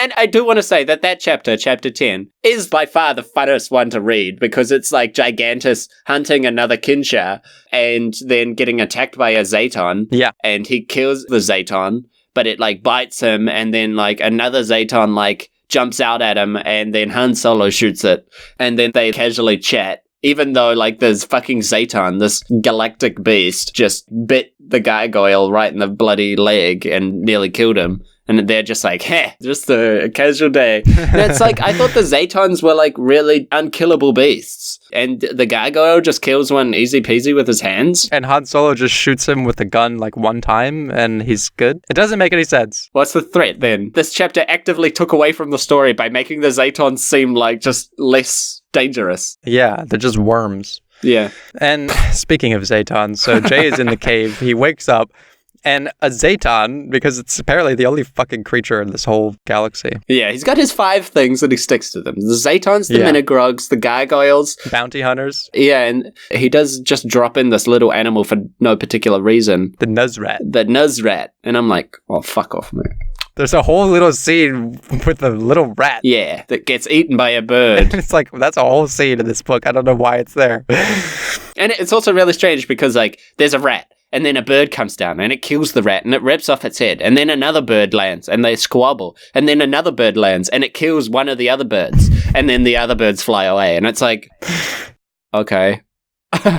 And I do want to say that chapter 10, is by far the funnest one to read, because it's like Gigantus hunting another Kinshar and then getting attacked by a Zeton. Yeah. And he kills the Zeton, but it like bites him, and then like another Zeton like jumps out at him, and then Han Solo shoots it, and then they casually chat even though, like, there's fucking Zayton, this galactic beast, just bit the gargoyle right in the bloody leg and nearly killed him. And they're just like, just a casual day. And it's like, I thought the Zaytons were, like, really unkillable beasts. And the gargoyle just kills one easy peasy with his hands. And Han Solo just shoots him with a gun, like, one time, and he's good. It doesn't make any sense. What's the threat, then? This chapter actively took away from the story by making the Zaytons seem, like, just less dangerous. Yeah, they're just worms. Yeah. And speaking of Zaytons, so Jay is in the cave. He wakes up. And a Zayton, because it's apparently the only fucking creature in this whole galaxy. Yeah, he's got his 5 things and he sticks to them. The Zaytons, the Minigrogs, the gargoyles. Bounty hunters. Yeah, and he does just drop in this little animal for no particular reason. The Nuzrat. The Nuzrat. And I'm like, oh, fuck off, man. There's a whole little scene with a little rat. Yeah, that gets eaten by a bird. It's like, that's a whole scene in this book. I don't know why it's there. And it's also really strange because, like, there's a rat. And then a bird comes down and it kills the rat and it rips off its head. And then another bird lands and they squabble. And then another bird lands and it kills one of the other birds. And then the other birds fly away. And it's like, okay. All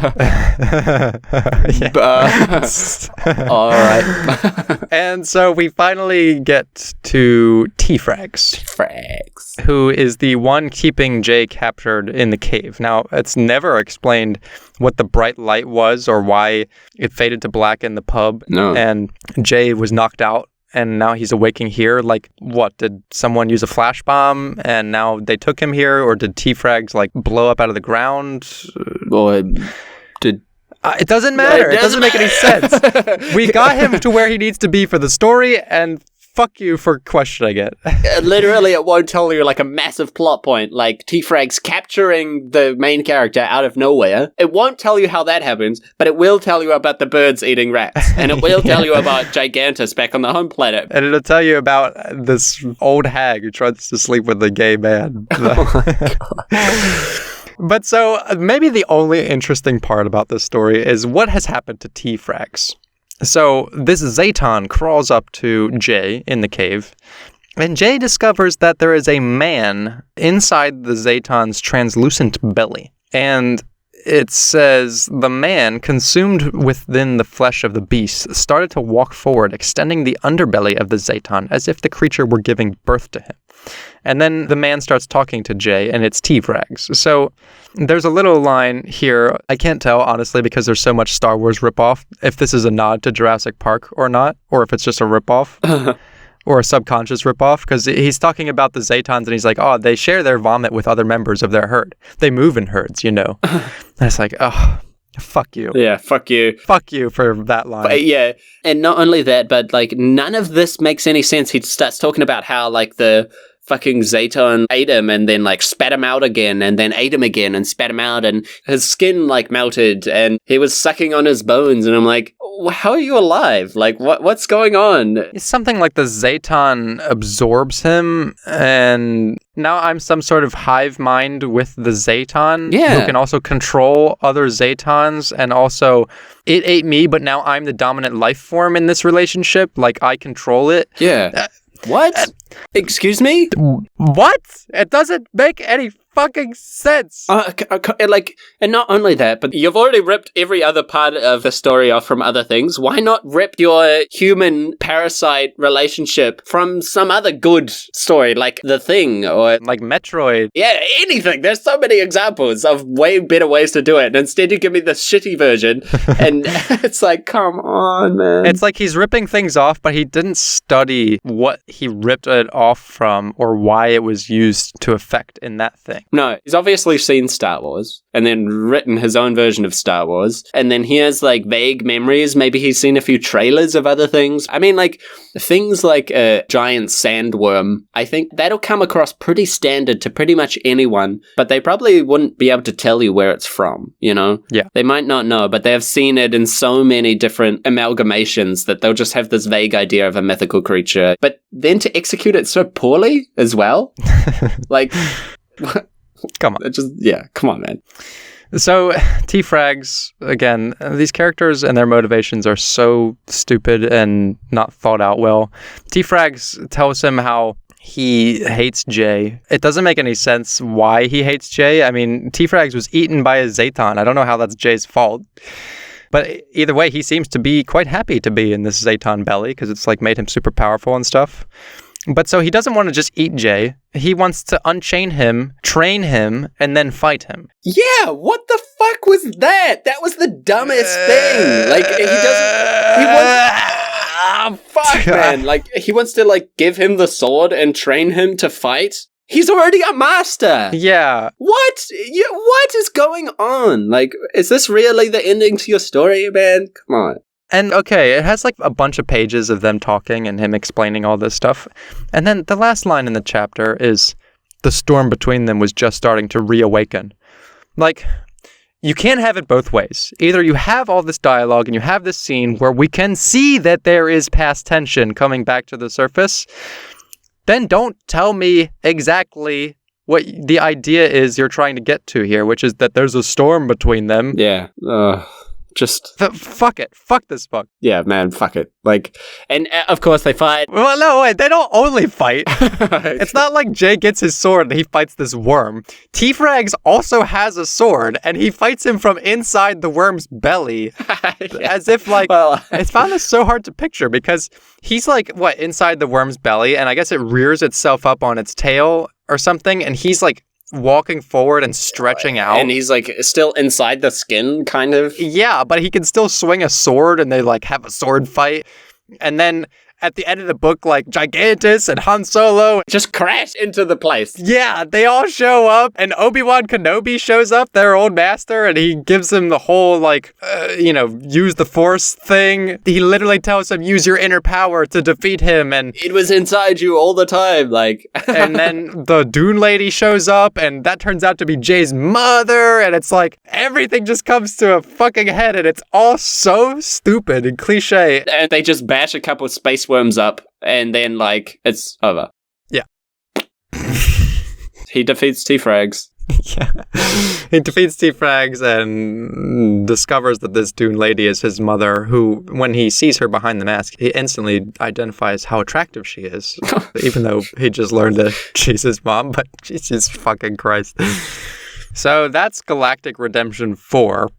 right. And so we finally get to T-Frags. Who is the one keeping Jay captured in the cave. Now, it's never explained what the bright light was or why it faded to black in the pub. No. And Jay was knocked out. And now he's awaking here. Like, what? Did someone use a flash bomb and now they took him here? Or did T-Frags, like, blow up out of the ground? Or did... it doesn't matter. It doesn't make any sense. We got him to where he needs to be for the story, and fuck you for questioning it. Literally, it won't tell you, like, a massive plot point, like T-Frags capturing the main character out of nowhere. It won't tell you how that happens, but it will tell you about the birds eating rats. And it will tell you about Gigantus back on the home planet. And it'll tell you about this old hag who tries to sleep with a gay man. Oh my God. But so, maybe the only interesting part about this story is what has happened to T-Frags. So, this Zayton crawls up to Jay in the cave, and Jay discovers that there is a man inside the Zayton's translucent belly. And it says, the man, consumed within the flesh of the beast, started to walk forward, extending the underbelly of the Zayton as if the creature were giving birth to him. And then the man starts talking to Jay, and it's T-Frags. So there's a little line here. I can't tell, honestly, because there's so much Star Wars ripoff, if this is a nod to Jurassic Park or not, or if it's just a ripoff. Or a subconscious ripoff, because he's talking about the Zaytons, and he's like, oh, they share their vomit with other members of their herd. They move in herds, you know. And it's like, oh, fuck you. Yeah, fuck you. Fuck you for that line. But, yeah, and not only that, but, like, none of this makes any sense. He starts talking about how, like, the fucking Zayton ate him and then, like, spat him out again and then ate him again and spat him out, and his skin, like, melted and he was sucking on his bones, and I'm like, how are you alive? Like, what's going on? It's something like the Zayton absorbs him, and now I'm some sort of hive mind with the Zayton, who can also control other Zaytons, and also it ate me, but now I'm the dominant life form in this relationship. Like, I control it. Yeah. What? Excuse me? What? It doesn't make any fucking sense. Like, and not only that, but you've already ripped every other part of the story off from other things. Why not rip your human parasite relationship from some other good story, like The Thing or like Metroid? Yeah, anything. There's so many examples of way better ways to do it. And instead you give me this shitty version, and it's like, come on, man. It's like he's ripping things off, but he didn't study what he ripped it off from or why it was used to effect in that thing. No, he's obviously seen Star Wars and then written his own version of Star Wars. And then he has, like, vague memories. Maybe he's seen a few trailers of other things. I mean, like, things like a giant sandworm, I think that'll come across pretty standard to pretty much anyone. But they probably wouldn't be able to tell you where it's from, you know? Yeah. They might not know, but they have seen it in so many different amalgamations that they'll just have this vague idea of a mythical creature. But then to execute it so poorly as well? Like... Come on. Come on, man. So, T-Frags, again, these characters and their motivations are so stupid and not thought out well. T-Frags tells him how He hates Jay. It doesn't make any sense why he hates Jay. I mean, T-Frags was eaten by a Zaton. I don't know how that's Jay's fault. But either way, he seems to be quite happy to be in this Zaton belly because it's like made him super powerful and stuff. But so he doesn't want to just eat Jay. He wants to unchain him, train him, and then fight him. Yeah, what the fuck was that? That was the dumbest thing. Like, he wants... fuck, man. Like, he wants to, like, give him the sword and train him to fight. He's already a master. Yeah. What? What is going on? Like, is this really the ending to your story, man? Come on. And okay, it has like a bunch of pages of them talking and him explaining all this stuff. And then the last line in the chapter is, the storm between them was just starting to reawaken. Like, you can't have it both ways. Either you have all this dialogue and you have this scene where we can see that there is past tension coming back to the surface, then don't tell me exactly what the idea is you're trying to get to here, which is that there's a storm between them. Yeah. Fuck it. Fuck this book. Yeah, man, fuck it. Like, and of course they fight. Well, no, wait, they don't only fight. It's not like Jay gets his sword and he fights this worm. T-Frags also has a sword and he fights him from inside the worm's belly. Yeah. As if, like, it's found this so hard to picture because he's like, what, inside the worm's belly, and I guess it rears itself up on its tail or something, and he's like walking forward and stretching out. And he's like still inside the skin, kind of. Yeah, but he can still swing a sword and they like have a sword fight. And then at the end of the book, like Gigantus and Han Solo just crash into the place. Yeah, they all show up and Obi-Wan Kenobi shows up, their old master, and he gives him the whole like, use the Force thing. He literally tells him, use your inner power to defeat him. And it was inside you all the time, like. And then the Dune lady shows up and that turns out to be Jay's mother. And it's like everything just comes to a fucking head and it's all so stupid and cliche. And they just bash a couple of space worms up and then like it's over. Yeah. He defeats T-Frags. Yeah. He defeats T-Frags and discovers that this Dune lady is his mother, who, when he sees her behind the mask, he instantly identifies how attractive she is. Even though he just learned that she's his mom, but Jesus fucking Christ. So that's Galactic Redemption 4.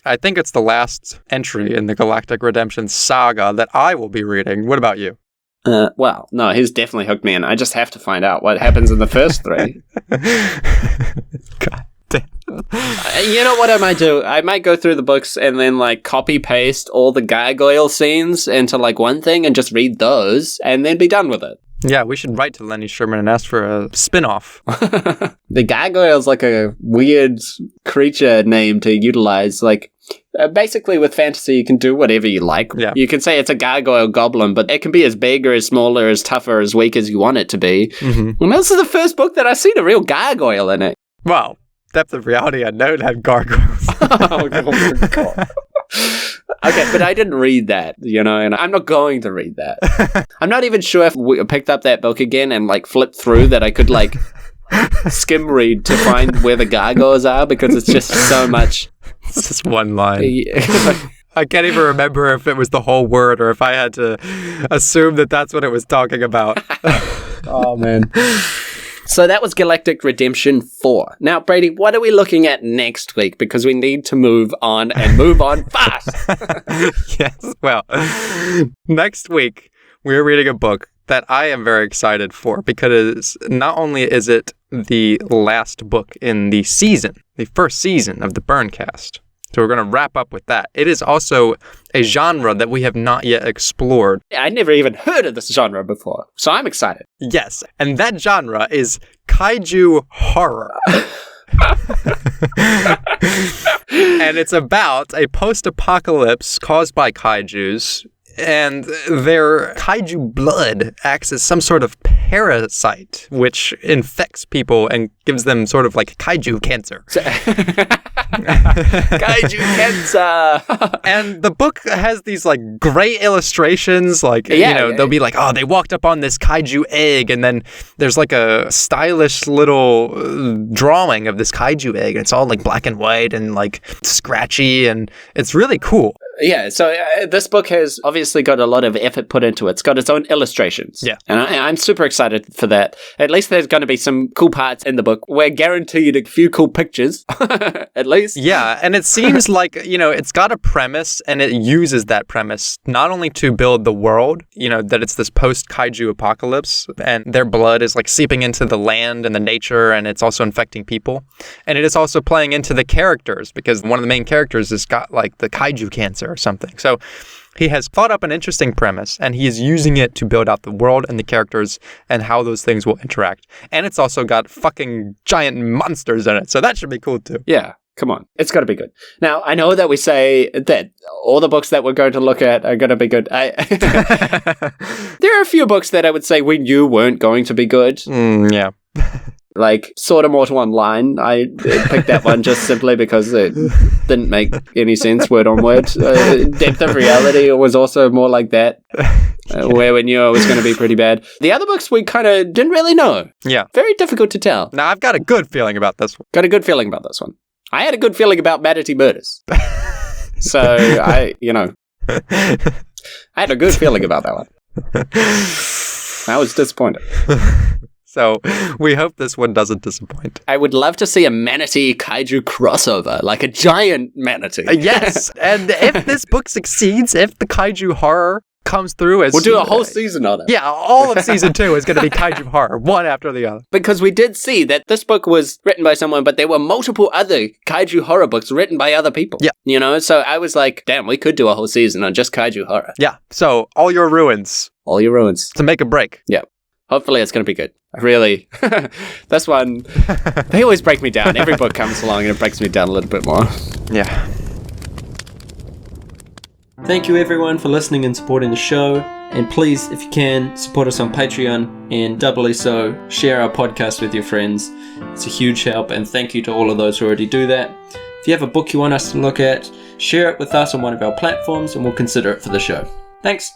I think it's the last entry in the Galactic Redemption saga that I will be reading. What about you? Well, no, he's definitely hooked me in. I just have to find out what happens in the first three. God damn. You know what I might do? I might go through the books and then like copy paste all the gargoyle scenes into like one thing and just read those and then be done with it. Yeah, we should write to Lenny Sherman and ask for a spin-off. The gargoyle's like a weird creature name to utilize. Like, basically with fantasy, you can do whatever you like. Yeah. You can say it's a gargoyle goblin, but it can be as big or as small or as tough or as weak as you want it to be. Mm-hmm. And this is the first book that I've seen a real gargoyle in it. Well, Depth of Reality Unknown had gargoyles. Oh my God. Okay, but I didn't read that, and I'm not going to read that. I'm not even sure if we picked up that book again and, like, flipped through that I could, like, skim read to find where the gargoyles are, because it's just so much. It's just one line. I can't even remember if it was the whole word or if I had to assume that that's what it was talking about. Oh, man. So that was Galactic Redemption 4. Now, Brady, what are we looking at next week? Because we need to move on and move on fast. Yes. Well, next week, we're reading a book that I am very excited for because not only is it the last book in the season, the first season of the BurnCast. So we're going to wrap up with that. It is also a genre that we have not yet explored. I never even heard of this genre before, so I'm excited. Yes, and that genre is kaiju horror. And it's about a post-apocalypse caused by kaijus, and their kaiju blood acts as some sort of parasite, which infects people and gives them sort of like kaiju cancer. Kaiju cancer! And the book has these like great illustrations, like, they'll be like, oh, they walked up on this kaiju egg, and then there's like a stylish little drawing of this kaiju egg, and it's all like black and white and like scratchy, and it's really cool. Yeah, so this book has obviously got a lot of effort put into it. It's got its own illustrations. Yeah. And I'm super excited for that. At least there's going to be some cool parts in the book. We're guaranteed a few cool pictures, at least. Yeah, and it seems like, it's got a premise, and it uses that premise not only to build the world, that it's this post-kaiju apocalypse, and their blood is like seeping into the land and the nature, and it's also infecting people. And it is also playing into the characters, because one of the main characters has got like the kaiju cancer or something. So he has thought up an interesting premise, and he is using it to build out the world and the characters and how those things will interact. And it's also got fucking giant monsters in it, so that should be cool too. Yeah, come on. It's got to be good. Now, I know that we say that all the books that we're going to look at are going to be good. There are a few books that I would say we knew weren't going to be good. Yeah. Like Sword of Mortal Online, I picked that one just simply because it didn't make any sense word on word. Depth of Reality was also more like that, where we knew it was going to be pretty bad. The other books we kind of didn't really know. Yeah. Very difficult to tell. Now, I've got a good feeling about this one. Got a good feeling about this one. I had a good feeling about Manatee Murders. So, I had a good feeling about that one. I was disappointed. So we hope this one doesn't disappoint. I would love to see a manatee kaiju crossover, like a giant manatee. Yes, and if this book succeeds, if the kaiju horror comes through as... We'll do a whole season on it. Yeah, all of season 2 is going to be kaiju horror, one after the other. Because we did see that this book was written by someone, but there were multiple other kaiju horror books written by other people. Yeah. So I was like, damn, we could do a whole season on just kaiju horror. Yeah, so all your ruins. All your ruins. To make a break. Yeah. Hopefully it's going to be good. I really... this one... They always break me down. Every book comes along and it breaks me down a little bit more. Yeah. Thank you everyone for listening and supporting the show. And please, if you can, support us on Patreon, and doubly so, share our podcast with your friends. It's a huge help, and thank you to all of those who already do that. If you have a book you want us to look at, share it with us on one of our platforms and we'll consider it for the show. Thanks!